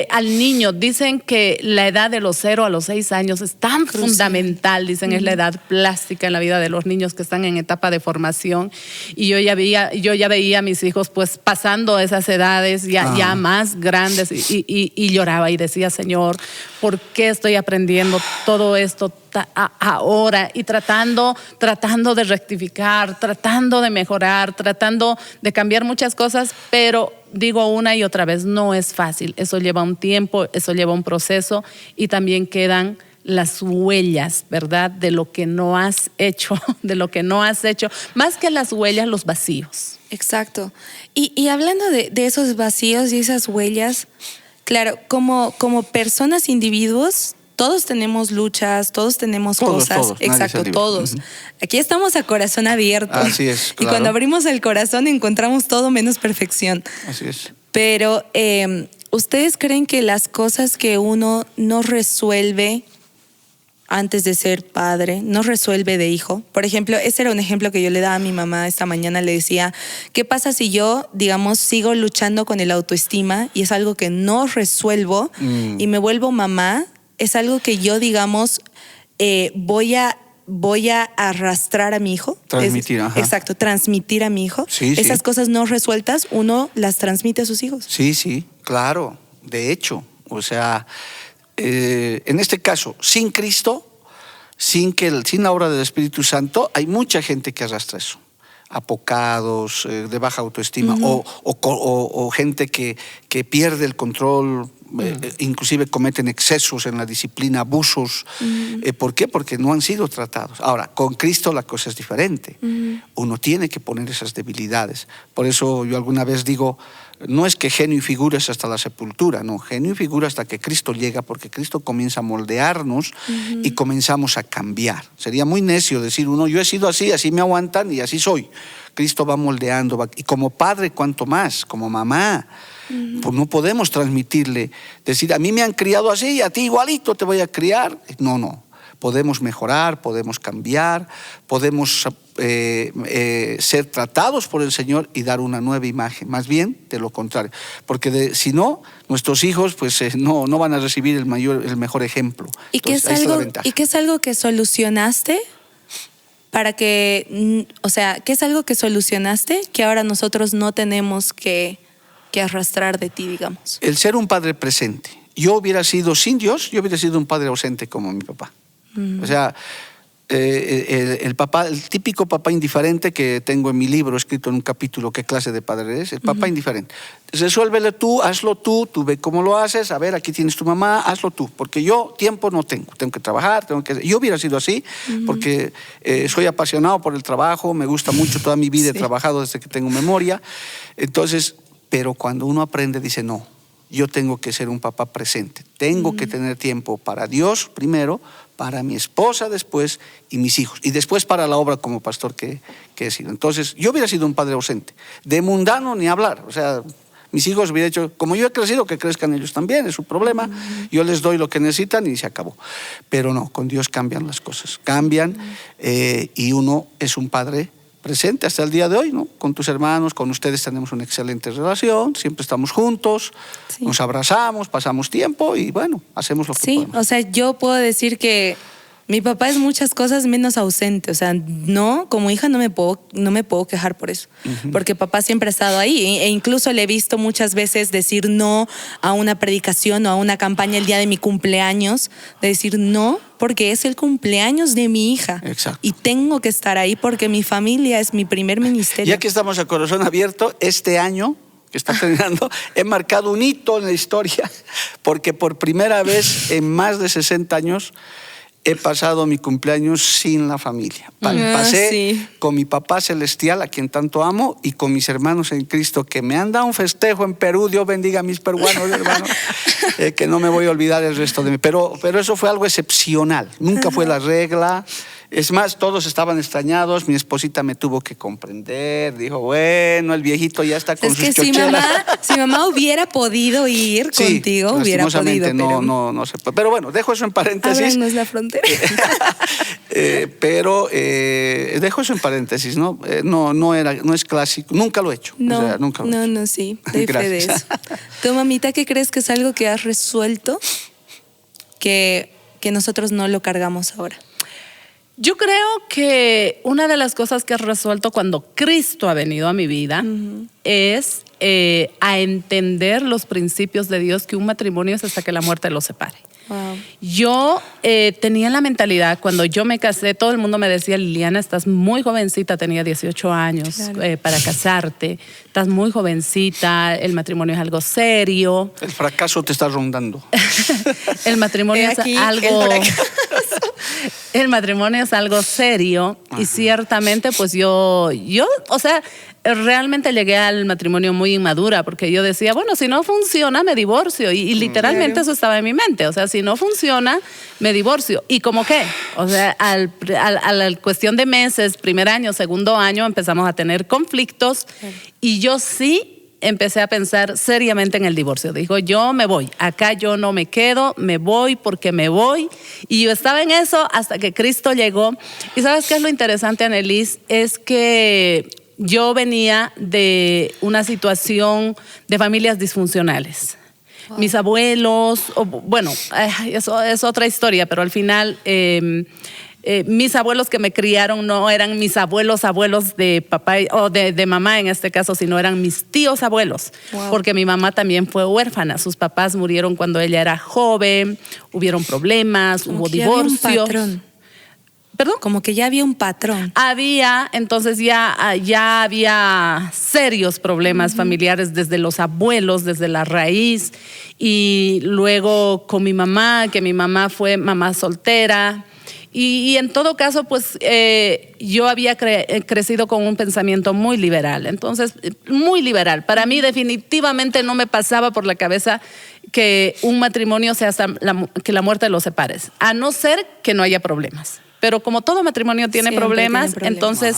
C: al niño dicen que la edad de los 0 a los 6 años es tan fundamental, dicen es la edad plástica en la vida de los niños que están en etapa de formación, y yo ya veía a mis hijos pues pasando esas edades ya más grandes y lloraba y decía, Señor, ¿por qué estoy aprendiendo todo esto ahora? Y tratando de rectificar, tratando de mejorar, tratando de cambiar muchas cosas, pero digo una y otra vez, no es fácil. Eso lleva un tiempo, eso lleva un proceso y también quedan las huellas, ¿verdad? De lo que no has hecho, más que las huellas, los vacíos.
A: Exacto. Y hablando de esos vacíos y esas huellas, claro, como personas, individuos, todos tenemos luchas, todos tenemos cosas.
B: Todos,
A: exacto, todos. Aquí estamos a corazón abierto.
B: Así es, claro.
A: Y cuando abrimos el corazón encontramos todo menos perfección.
B: Así es.
A: Pero, ¿ustedes creen que las cosas que uno no resuelve antes de ser padre, no resuelve de hijo? Por ejemplo, ese era un ejemplo que yo le daba a mi mamá esta mañana. Le decía, ¿qué pasa si yo, digamos, sigo luchando con el autoestima y es algo que no resuelvo y me vuelvo mamá? Es algo que yo, digamos, voy a arrastrar a mi hijo.
B: Transmitir,
A: Exacto, transmitir a mi hijo.
B: Sí,
A: esas cosas no resueltas, uno las transmite a sus hijos.
B: Sí, claro. De hecho, o sea, en este caso, sin Cristo, sin la obra del Espíritu Santo, hay mucha gente que arrastra eso. Apocados, de baja autoestima, o gente que pierde el control, inclusive cometen excesos en la disciplina, abusos. ¿Por qué? Porque no han sido tratados. Ahora, con Cristo la cosa es diferente. Uno tiene que poner esas debilidades. Por eso yo alguna vez digo, no es que genio y figura es hasta la sepultura, no, genio y figura hasta que Cristo llega, porque Cristo comienza a moldearnos y comenzamos a cambiar. Sería muy necio decir uno, yo he sido así me aguantan y así soy. Cristo va moldeando, y como padre cuanto más, como mamá, pues no podemos transmitirle, decir, a mí me han criado así y a ti igualito te voy a criar. No. podemos mejorar, podemos cambiar, podemos ser tratados por el Señor y dar una nueva imagen, más bien de lo contrario, porque si no, nuestros hijos pues no van a recibir el mejor ejemplo.
A: ¿Y qué es algo que solucionaste para que, o sea, qué es algo que solucionaste que ahora nosotros no tenemos que arrastrar de ti, digamos?
B: El ser un padre presente. Sin Dios, yo hubiera sido un padre ausente como mi papá. O sea, el típico papá indiferente que tengo en mi libro escrito en un capítulo, ¿qué clase de padre es? El papá indiferente. Resuélvele tú, hazlo tú ve cómo lo haces, a ver, aquí tienes tu mamá, hazlo tú, porque yo tiempo no tengo que trabajar, yo hubiera sido así, porque soy apasionado por el trabajo, me gusta mucho, toda mi vida he trabajado desde que tengo memoria, entonces, pero cuando uno aprende dice no, yo tengo que ser un papá presente, tengo que tener tiempo para Dios primero, para mi esposa después y mis hijos, y después para la obra como pastor que he sido. Entonces, yo hubiera sido un padre ausente, de mundano ni hablar, o sea, mis hijos hubiera hecho, como yo he crecido, que crezcan ellos también, es su problema, yo les doy lo que necesitan y se acabó. Pero no, con Dios cambian las cosas, cambian y uno es un padre presente hasta el día de hoy, ¿no? Con tus hermanos, con ustedes tenemos una excelente relación, siempre estamos juntos, nos abrazamos, pasamos tiempo y bueno, hacemos lo que podemos.
A: Sí, o sea, yo puedo decir que mi papá es muchas cosas menos ausente, o sea, no, como hija no me puedo quejar por eso, porque papá siempre ha estado ahí e incluso le he visto muchas veces decir no a una predicación o a una campaña el día de mi cumpleaños, de decir no, porque es el cumpleaños de mi hija.
B: Exacto.
A: Y tengo que estar ahí porque mi familia es mi primer ministerio.
B: Ya que estamos a corazón abierto, este año que está terminando, he marcado un hito en la historia, porque por primera vez en más de 60 años he pasado mi cumpleaños sin la familia. Pasé con mi papá celestial, a quien tanto amo, y con mis hermanos en Cristo, que me han dado un festejo en Perú. Dios bendiga a mis peruanos hermanos, que no me voy a olvidar el resto de mí. Pero eso fue algo excepcional, nunca fue la regla. Es más, todos estaban extrañados, mi esposita me tuvo que comprender, dijo, bueno, el viejito ya está con sus chocheras.
A: Si mamá hubiera podido ir contigo, hubiera podido.
B: No se puede. Pero bueno, dejo eso en paréntesis.
A: Ábranos la frontera.
B: Pero dejo eso en paréntesis, ¿no? No es clásico, nunca lo he hecho.
A: No,
B: o sea, nunca lo he hecho.
A: No, sí, doy fe de eso. ¿Tu mamita qué crees que es algo que has resuelto que nosotros no lo cargamos ahora?
C: Yo creo que una de las cosas que he resuelto cuando Cristo ha venido a mi vida es a entender los principios de Dios, que un matrimonio es hasta que la muerte los separe.
A: Wow.
C: Yo tenía la mentalidad, cuando yo me casé, todo el mundo me decía, Liliana, estás muy jovencita, tenía 18 años para casarte, estás muy jovencita, el matrimonio es algo serio.
B: El fracaso te está rondando.
C: El matrimonio es algo... El matrimonio es algo serio. Ajá. Y ciertamente pues yo, o sea, realmente llegué al matrimonio muy inmadura, porque yo decía, bueno, si no funciona, me divorcio. Y literalmente eso estaba en mi mente. O sea, si no funciona, me divorcio. ¿Y cómo qué? O sea, a la cuestión de meses, primer año, segundo año, empezamos a tener conflictos. Y yo sí empecé a pensar seriamente en el divorcio. Dijo, yo me voy, acá yo no me quedo, me voy porque me voy. Y yo estaba en eso hasta que Cristo llegó. Y ¿sabes qué es lo interesante, Annelise? Es que yo venía de una situación de familias disfuncionales. Wow. Mis abuelos, bueno, eso es otra historia, pero al final... mis abuelos que me criaron no eran mis abuelos de papá o de mamá en este caso, sino eran mis tíos abuelos. Wow. Porque mi mamá también fue huérfana. Sus papás murieron cuando ella era joven, hubieron problemas, hubo divorcio.
A: Había un patrón.
C: ¿Perdón?
A: Como que ya había un patrón.
C: Entonces ya había serios problemas familiares desde los abuelos, desde la raíz. Y luego con mi mamá, que mi mamá fue mamá soltera. Y en todo caso, pues yo había crecido con un pensamiento muy liberal. Entonces, muy liberal. Para mí definitivamente no me pasaba por la cabeza que un matrimonio sea hasta que la muerte los separe, a no ser que no haya problemas. pero como todo matrimonio tiene problemas, entonces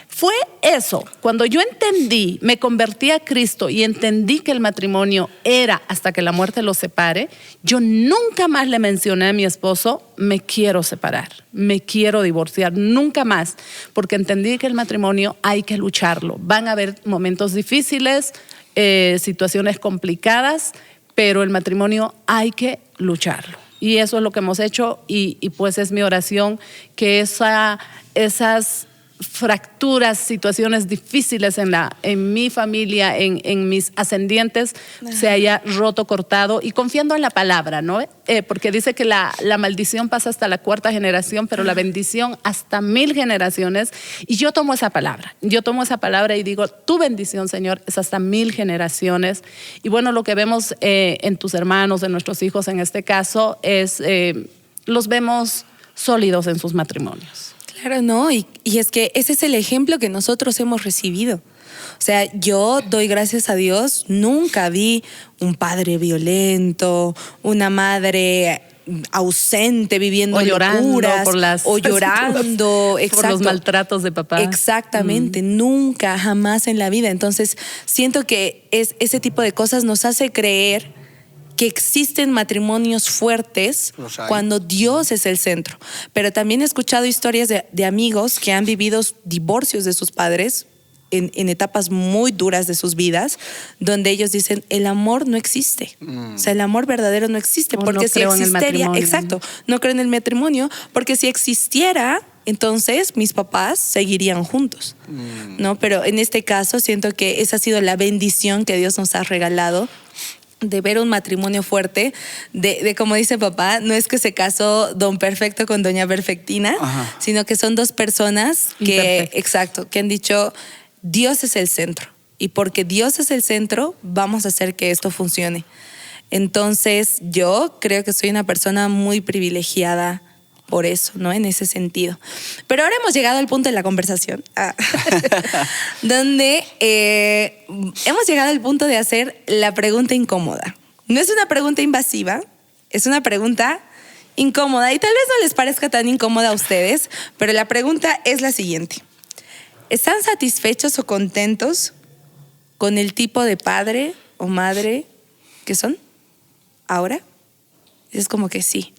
C: fue eso. Cuando yo entendí, me convertí a Cristo y entendí que el matrimonio era hasta que la muerte los separe, yo nunca más le mencioné a mi esposo, me quiero separar, me quiero divorciar, nunca más, porque entendí que el matrimonio hay que lucharlo. Van a haber momentos difíciles, situaciones complicadas, pero el matrimonio hay que lucharlo. Y eso es lo que hemos hecho y pues es mi oración que esas fracturas, situaciones difíciles en mi familia, en mis ascendientes, se haya roto, cortado y confiando en la palabra, ¿no? Porque dice que la maldición pasa hasta la 4ª generación, pero la bendición hasta 1000 generaciones. Y yo tomo esa palabra y digo, tu bendición, Señor, es hasta 1000 generaciones. Y bueno, lo que vemos en tus hermanos, en nuestros hijos en este caso, es los vemos sólidos en sus matrimonios.
A: Claro, no, y es que ese es el ejemplo que nosotros hemos recibido. O sea, yo doy gracias a Dios, nunca vi un padre violento, una madre ausente viviendo
C: o llorando
A: locuras,
C: o
A: llorando,
C: por los maltratos de papá.
A: Exactamente, nunca, jamás en la vida. Entonces, siento que ese tipo de cosas nos hace creer que existen matrimonios fuertes cuando Dios es el centro. Pero también he escuchado historias de amigos que han vivido divorcios de sus padres en etapas muy duras de sus vidas, donde ellos dicen, el amor no existe. O sea, el amor verdadero no existe. Porque si existiera, exacto, no creo en el matrimonio, porque si existiera, entonces mis papás seguirían juntos, ¿no? Pero en este caso siento que esa ha sido la bendición que Dios nos ha regalado, de ver un matrimonio fuerte, de como dice papá, no es que se casó don Perfecto con doña Perfectina, sino que son dos personas que han dicho, Dios es el centro. Y porque Dios es el centro, vamos a hacer que esto funcione. Entonces, yo creo que soy una persona muy privilegiada por eso, ¿no? En ese sentido. Pero ahora hemos llegado al punto de la conversación, donde hemos llegado al punto de hacer la pregunta incómoda. No es una pregunta invasiva, es una pregunta incómoda y tal vez no les parezca tan incómoda a ustedes, pero la pregunta es la siguiente. ¿Están satisfechos o contentos con el tipo de padre o madre que son ahora? Es como que sí.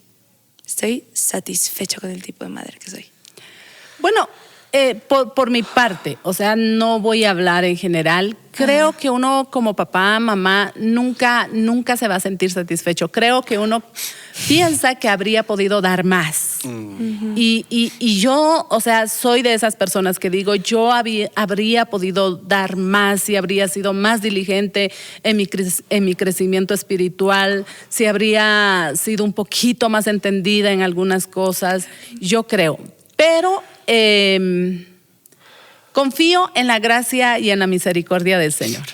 A: Estoy satisfecho con el tipo de madre que soy.
C: Bueno, por mi parte, o sea, no voy a hablar en general. Creo que uno como papá, mamá, nunca se va a sentir satisfecho. Creo que uno piensa que habría podido dar más. Y yo, o sea, soy de esas personas que digo, yo habría podido dar más, si habría sido más diligente en mi crecimiento espiritual, si habría sido un poquito más entendida en algunas cosas, yo creo. Pero confío en la gracia y en la misericordia del Señor.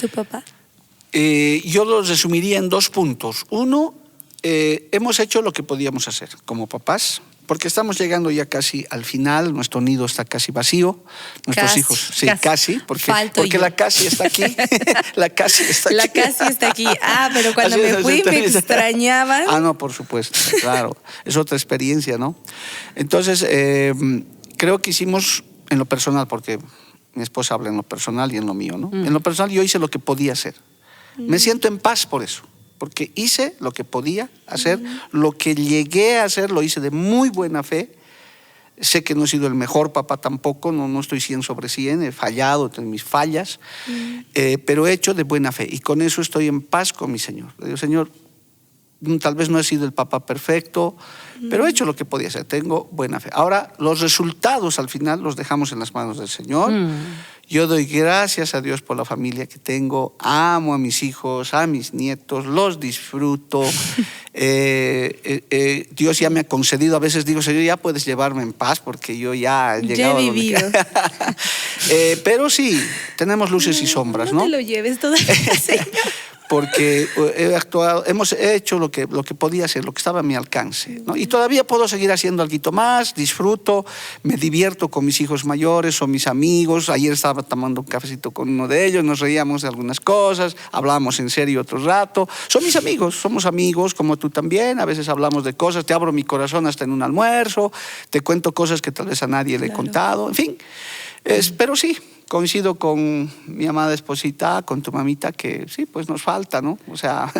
A: ¿Tu papá?
B: Yo lo resumiría en 2 puntos. Uno, hemos hecho lo que podíamos hacer como papás, porque estamos llegando ya casi al final, nuestro nido está casi vacío, nuestros hijos, sí, casi porque la casi está aquí. La casi está aquí.
A: Pero cuando me fui me extrañaban.
B: No, por supuesto, claro, es otra experiencia, ¿no? Entonces, creo que hicimos en lo personal, porque mi esposa habla en lo personal y en lo mío, ¿no? En lo personal yo hice lo que podía hacer. Me siento en paz por eso, porque hice lo que podía hacer, lo que llegué a hacer lo hice de muy buena fe. Sé que no he sido el mejor papá tampoco, no estoy 100 sobre 100, he fallado en mis fallas, pero he hecho de buena fe y con eso estoy en paz con mi Señor. Le digo, Señor, tal vez no he sido el papá perfecto, pero he hecho lo que podía hacer, tengo buena fe. Ahora, los resultados al final los dejamos en las manos del Señor. Yo doy gracias a Dios por la familia que tengo, amo a mis hijos, a mis nietos, los disfruto. Dios ya me ha concedido, a veces digo, Señor, ya puedes llevarme en paz porque yo ya he llegado.
A: Ya he vivido.
B: Pero sí, tenemos luces y sombras, ¿no?
A: No te lo lleves todavía, Señor.
B: porque he hecho lo que podía hacer, lo que estaba a mi alcance, ¿no? Y todavía puedo seguir haciendo algo más, disfruto, me divierto con mis hijos mayores o mis amigos. Ayer estaba tomando un cafecito con uno de ellos, nos reíamos de algunas cosas, hablábamos en serio otro rato. Son mis amigos, somos amigos como tú también, a veces hablamos de cosas, te abro mi corazón hasta en un almuerzo, te cuento cosas que tal vez a nadie le he contado, en fin. Pero sí, coincido con mi amada esposita, con tu mamita, que sí, pues nos falta, ¿no? O sea,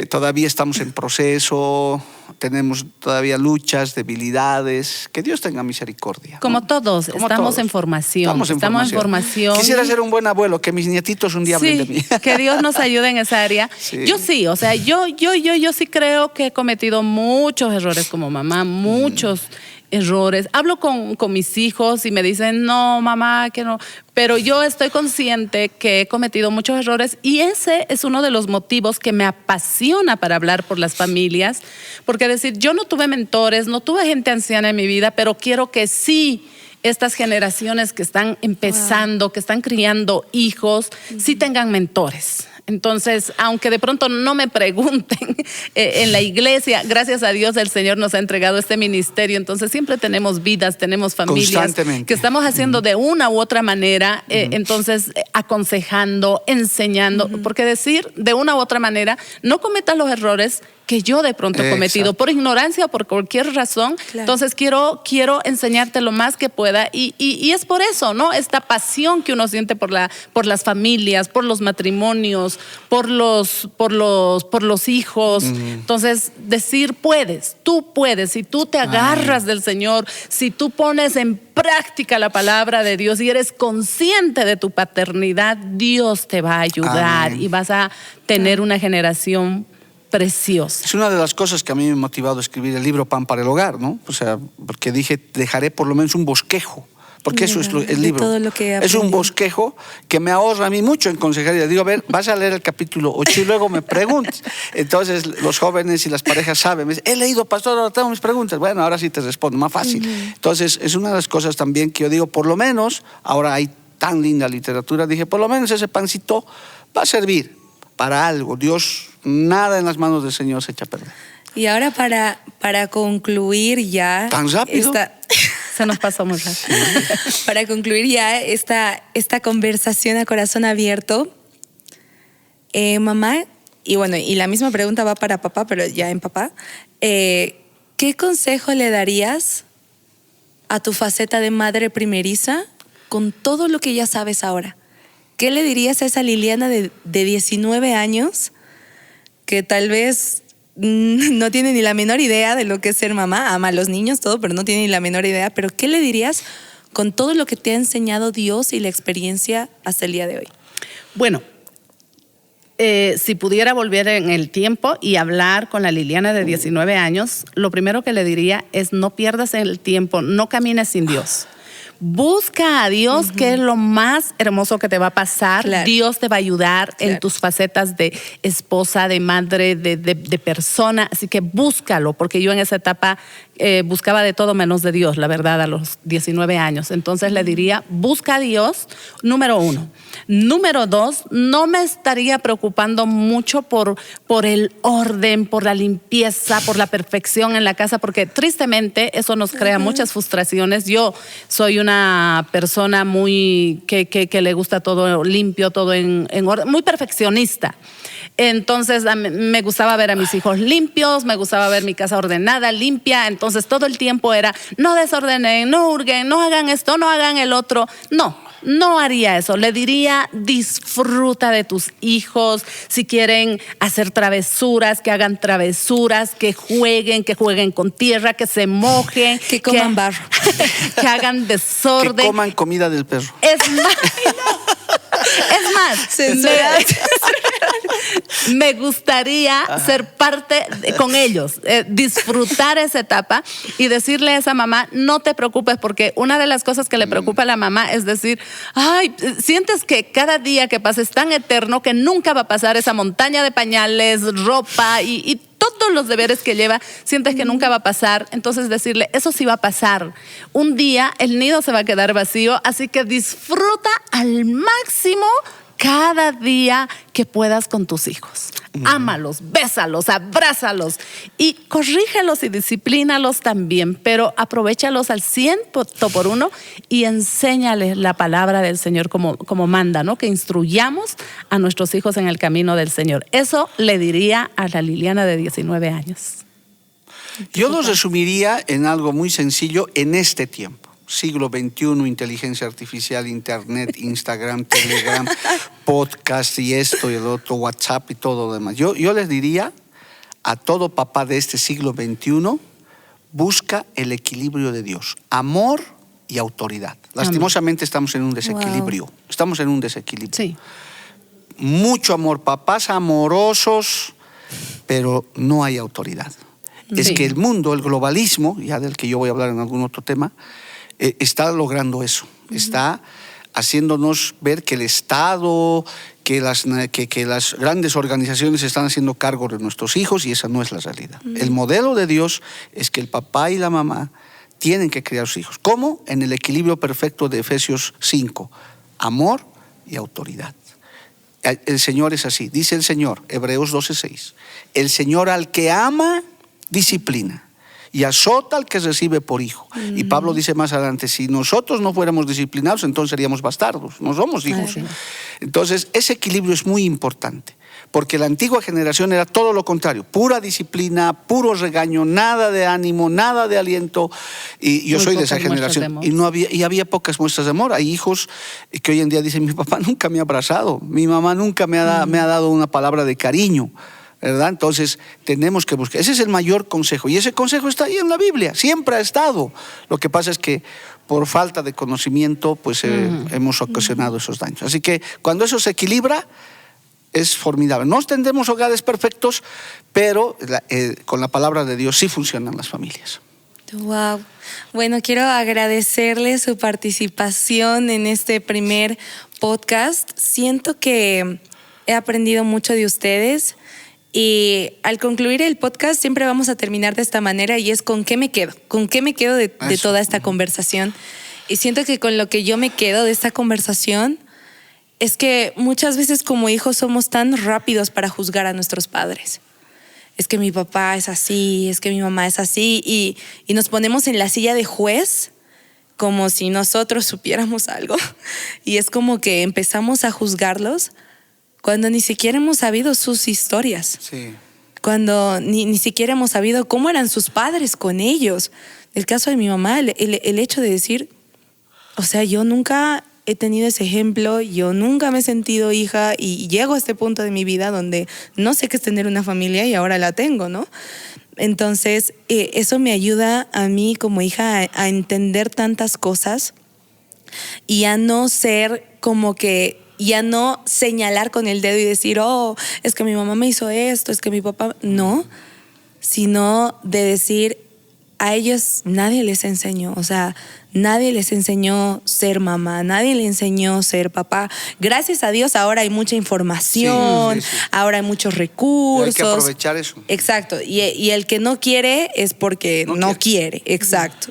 B: todavía estamos en proceso, tenemos todavía luchas, debilidades. Que Dios tenga misericordia, ¿no?
C: Como todos, estamos en formación. Estamos en formación.
B: Quisiera ser un buen abuelo, que mis nietitos un día hablen de mí.
C: Que Dios nos ayude en esa área. Sí. Yo sí, o sea, yo sí creo que he cometido muchos errores como mamá, muchos errores. Hablo con mis hijos y me dicen, no, mamá, que no. Pero yo estoy consciente que he cometido muchos errores y ese es uno de los motivos que me apasiona para hablar por las familias. Porque decir, yo no tuve mentores, no tuve gente anciana en mi vida, pero quiero que sí estas generaciones que están empezando, que están criando hijos, sí tengan mentores. Entonces, aunque de pronto no me pregunten en la iglesia, gracias a Dios el Señor nos ha entregado este ministerio. Entonces siempre tenemos vidas, tenemos familias que estamos haciendo de una u otra manera, entonces aconsejando, enseñando, porque decir de una u otra manera, no cometas los errores que yo de pronto he cometido por ignorancia o por cualquier razón. Claro. Entonces quiero enseñarte lo más que pueda y es por eso, ¿no? Esta pasión que uno siente por las familias, por los matrimonios, por los hijos. Entonces decir, tú puedes, si tú te agarras del Señor, si tú pones en práctica la palabra de Dios y eres consciente de tu paternidad, Dios te va a ayudar y vas a tener una generación preciosa.
B: Es una de las cosas que a mí me ha motivado a escribir el libro Pan para el Hogar, ¿no? O sea, porque dije, dejaré por lo menos un bosquejo, porque eso es el libro. Todo lo que es un bosquejo que me ahorra a mí mucho en consejería. Digo, a ver, vas a leer el capítulo 8 y luego me preguntas. Entonces los jóvenes y las parejas saben, me dicen, he leído, pastor, ahora tengo mis preguntas. Bueno, ahora sí te respondo, más fácil. Entonces es una de las cosas también que yo digo, por lo menos, ahora hay tan linda literatura, dije, por lo menos ese pancito va a servir para algo. Dios, nada en las manos del Señor se echa a perder.
A: Y ahora para concluir ya...
B: ¿Tan rápido?
C: Se nos pasó muy rápido.
A: Para concluir ya esta conversación a corazón abierto, mamá, y bueno, y la misma pregunta va para papá, pero ya en papá, ¿qué consejo le darías a tu faceta de madre primeriza con todo lo que ya sabes ahora? ¿Qué le dirías a esa Liliana de 19 años que tal vez no tiene ni la menor idea de lo que es ser mamá, ama a los niños, todo, pero no tiene ni la menor idea? Pero ¿qué le dirías con todo lo que te ha enseñado Dios y la experiencia hasta el día de hoy?
C: Bueno, si pudiera volver en el tiempo y hablar con la Liliana de 19 años, lo primero que le diría es no pierdas el tiempo, no camines sin Dios. Busca a Dios, que es lo más hermoso que te va a pasar. Claro. Dios te va a ayudar en tus facetas de esposa, de madre, de persona. Así que búscalo, porque yo en esa etapa buscaba de todo menos de Dios, la verdad, a los 19 años. Entonces le diría, busca a Dios, número 1. Número 2, no me estaría preocupando mucho por el orden, por la limpieza, por la perfección en la casa, porque tristemente eso nos crea muchas frustraciones. Yo soy una persona muy que le gusta todo limpio, todo en orden, muy perfeccionista. Entonces me gustaba ver a mis hijos limpios, me gustaba ver mi casa ordenada, limpia. Entonces todo el tiempo era, no desordenen, no hurguen, no hagan esto, no hagan el otro. No haría eso. Le diría, disfruta de tus hijos. Si quieren hacer travesuras, que hagan travesuras, que jueguen con tierra, que se mojen.
A: Que coman barro.
C: Que hagan desorden.
B: Que coman comida del perro.
C: Es más, me gustaría ser parte con ellos, disfrutar esa etapa y decirle a esa mamá, no te preocupes, porque una de las cosas que le preocupa a la mamá es decir, ay, sientes que cada día que pasa es tan eterno que nunca va a pasar esa montaña de pañales, ropa y todos los deberes que lleva, sientes que nunca va a pasar. Entonces decirle, eso sí va a pasar. Un día el nido se va a quedar vacío, así que disfruta al máximo cada día que puedas con tus hijos. Ámalos, bésalos, abrázalos y corrígelos y disciplínalos también, pero aprovéchalos al 100% y enséñales la palabra del Señor como manda, ¿no? Que instruyamos a nuestros hijos en el camino del Señor. Eso le diría a la Liliana de 19 años.
B: Yo lo resumiría en algo muy sencillo en este tiempo. Siglo XXI, inteligencia artificial, internet, Instagram, Telegram, podcast y esto y el otro, WhatsApp y todo lo demás. Yo les diría a todo papá de este siglo XXI, busca el equilibrio de Dios, amor y autoridad. Lastimosamente estamos en un desequilibrio. Wow. Estamos en un desequilibrio.
C: Sí.
B: Mucho amor, papás amorosos, pero no hay autoridad. Sí. Es que el mundo, el globalismo, ya del que yo voy a hablar en algún otro tema, está logrando eso. Está haciéndonos ver que el Estado, que las grandes organizaciones están haciendo cargo de nuestros hijos y esa no es la realidad. El modelo de Dios es que el papá y la mamá tienen que criar a sus hijos. ¿Cómo? En el equilibrio perfecto de Efesios 5. Amor y autoridad. El Señor es así. Dice el Señor, Hebreos 12:6. El Señor al que ama, disciplina. Y azota al que recibe por hijo. Y Pablo dice más adelante, si nosotros no fuéramos disciplinados, entonces seríamos bastardos, no somos hijos. Sí. Entonces, ese equilibrio es muy importante, porque la antigua generación era todo lo contrario, pura disciplina, puro regaño, nada de ánimo, nada de aliento. Y yo soy de esa generación. Y había pocas muestras de amor. Hay hijos que hoy en día dicen, mi papá nunca me ha abrazado, mi mamá nunca me ha dado una palabra de cariño. ¿Verdad? Entonces tenemos que buscar, ese es el mayor consejo y ese consejo está ahí en la Biblia, siempre ha estado. Lo que pasa es que por falta de conocimiento pues hemos ocasionado esos daños. Así que cuando eso se equilibra es formidable. No tendremos hogares perfectos, pero con la palabra de Dios sí funcionan las familias.
A: Wow. Bueno, quiero agradecerle su participación en este primer podcast. Siento que he aprendido mucho de ustedes. Y al concluir el podcast siempre vamos a terminar de esta manera y es ¿con qué me quedo? ¿Con qué me quedo de toda esta conversación? Y siento que con lo que yo me quedo de esta conversación es que muchas veces como hijos somos tan rápidos para juzgar a nuestros padres. Es que mi papá es así, es que mi mamá es así y nos ponemos en la silla de juez como si nosotros supiéramos algo. Y es como que empezamos a juzgarlos cuando ni siquiera hemos sabido sus historias.
B: Sí.
A: Cuando ni siquiera hemos sabido cómo eran sus padres con ellos. El caso de mi mamá, el hecho de decir, o sea, yo nunca he tenido ese ejemplo, yo nunca me he sentido hija y llego a este punto de mi vida donde no sé qué es tener una familia y ahora la tengo, ¿no? Entonces, eso me ayuda a mí como hija a entender tantas cosas y a no ser como que ya no señalar con el dedo y decir, oh, es que mi mamá me hizo esto, es que mi papá... No, sino de decir, a ellos nadie les enseñó, o sea, nadie les enseñó ser mamá, nadie les enseñó ser papá. Gracias a Dios ahora hay mucha información, sí. Ahora hay muchos recursos.
B: Hay que aprovechar eso.
A: Exacto, y el que no quiere es porque no quiere. Exacto.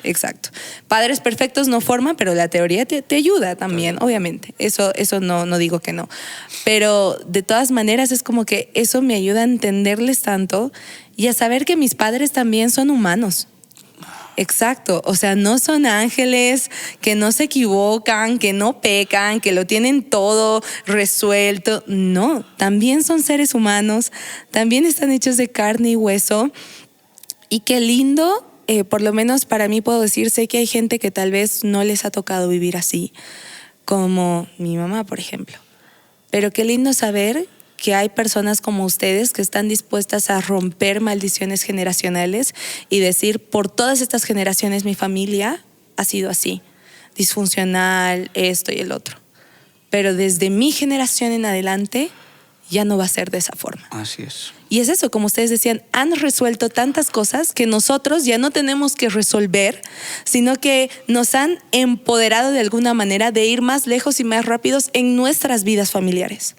A: Padres perfectos no forman, pero la teoría te ayuda también, claro. Obviamente. Eso no digo que no. Pero de todas maneras es como que eso me ayuda a entenderles tanto y a saber que mis padres también son humanos. Exacto, o sea, no son ángeles, que no se equivocan, que no pecan, que lo tienen todo resuelto. No, también son seres humanos, también están hechos de carne y hueso. Y qué lindo, por lo menos para mí puedo decir, sé que hay gente que tal vez no les ha tocado vivir así, como mi mamá, por ejemplo. Pero qué lindo saber que hay personas como ustedes que están dispuestas a romper maldiciones generacionales y decir, por todas estas generaciones mi familia ha sido así, disfuncional, esto y el otro. Pero desde mi generación en adelante ya no va a ser de esa forma.
B: Así es.
A: Y es eso, como ustedes decían, han resuelto tantas cosas que nosotros ya no tenemos que resolver, sino que nos han empoderado de alguna manera de ir más lejos y más rápidos en nuestras vidas familiares.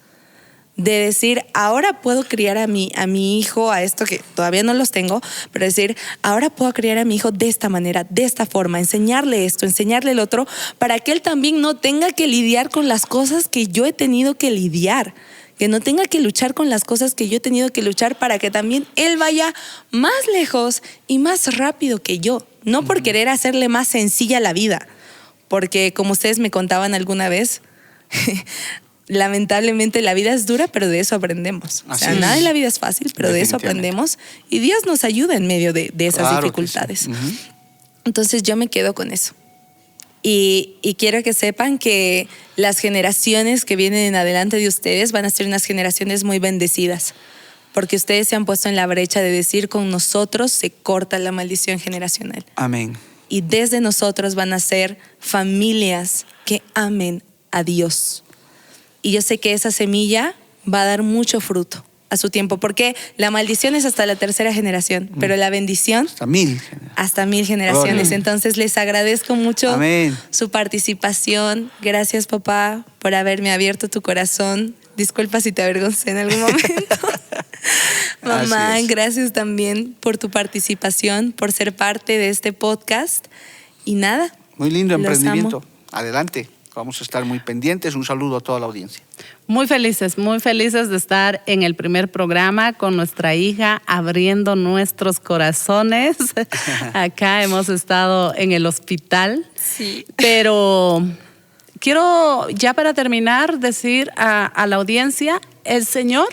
A: de decir, ahora puedo criar a mi hijo, a esto que todavía no los tengo, pero decir, ahora puedo criar a mi hijo de esta manera, de esta forma, enseñarle esto, enseñarle el otro, para que él también no tenga que lidiar con las cosas que yo he tenido que lidiar, que no tenga que luchar con las cosas que yo he tenido que luchar, para que también él vaya más lejos y más rápido que yo, no por querer hacerle más sencilla la vida, porque como ustedes me contaban alguna vez, lamentablemente la vida es dura, pero de eso aprendemos. O sea, nada en la vida es fácil, pero de eso aprendemos y Dios nos ayuda en medio de esas dificultades. Sí. Entonces yo me quedo con eso. Y quiero que sepan que las generaciones que vienen en adelante de ustedes van a ser unas generaciones muy bendecidas, porque ustedes se han puesto en la brecha de decir, con nosotros se corta la maldición generacional.
B: Amén.
A: Y desde nosotros van a ser familias que amen a Dios. Y yo sé que esa semilla va a dar mucho fruto a su tiempo, porque la maldición es hasta la 3ª generación, pero la bendición hasta 1000 generaciones. Gloria. Entonces les agradezco mucho Amén. Su participación. Gracias, papá, por haberme abierto tu corazón. Disculpa si te avergoncé en algún momento. Mamá, gracias también por tu participación, por ser parte de este podcast. Y nada.
B: Muy lindo emprendimiento. Adelante. Vamos a estar muy pendientes. Un saludo a toda la audiencia.
C: Muy felices de estar en el primer programa con nuestra hija, abriendo nuestros corazones. Acá hemos estado en el hospital. Sí. Pero quiero, ya para terminar, decir a la audiencia, el Señor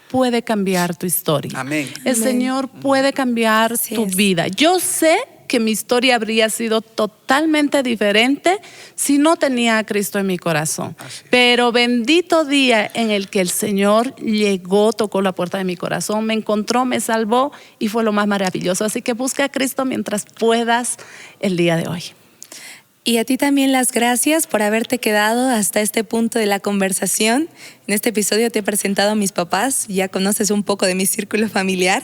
C: puede cambiar tu historia.
B: Amén.
C: El
A: Amén.
C: Señor puede cambiar tu vida. Yo sé que mi historia habría sido totalmente diferente si no tenía a Cristo en mi corazón. Pero bendito día en el que el Señor llegó, tocó la puerta de mi corazón, me encontró, me salvó y fue lo más maravilloso. Así que busca a Cristo mientras puedas el día de hoy.
A: Y a ti también las gracias por haberte quedado hasta este punto de la conversación. En este episodio te he presentado a mis papás, ya conoces un poco de mi círculo familiar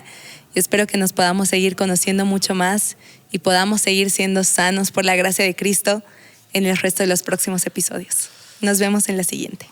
A: y espero que nos podamos seguir conociendo mucho más y podamos seguir siendo sanos por la gracia de Cristo en el resto de los próximos episodios. Nos vemos en la siguiente.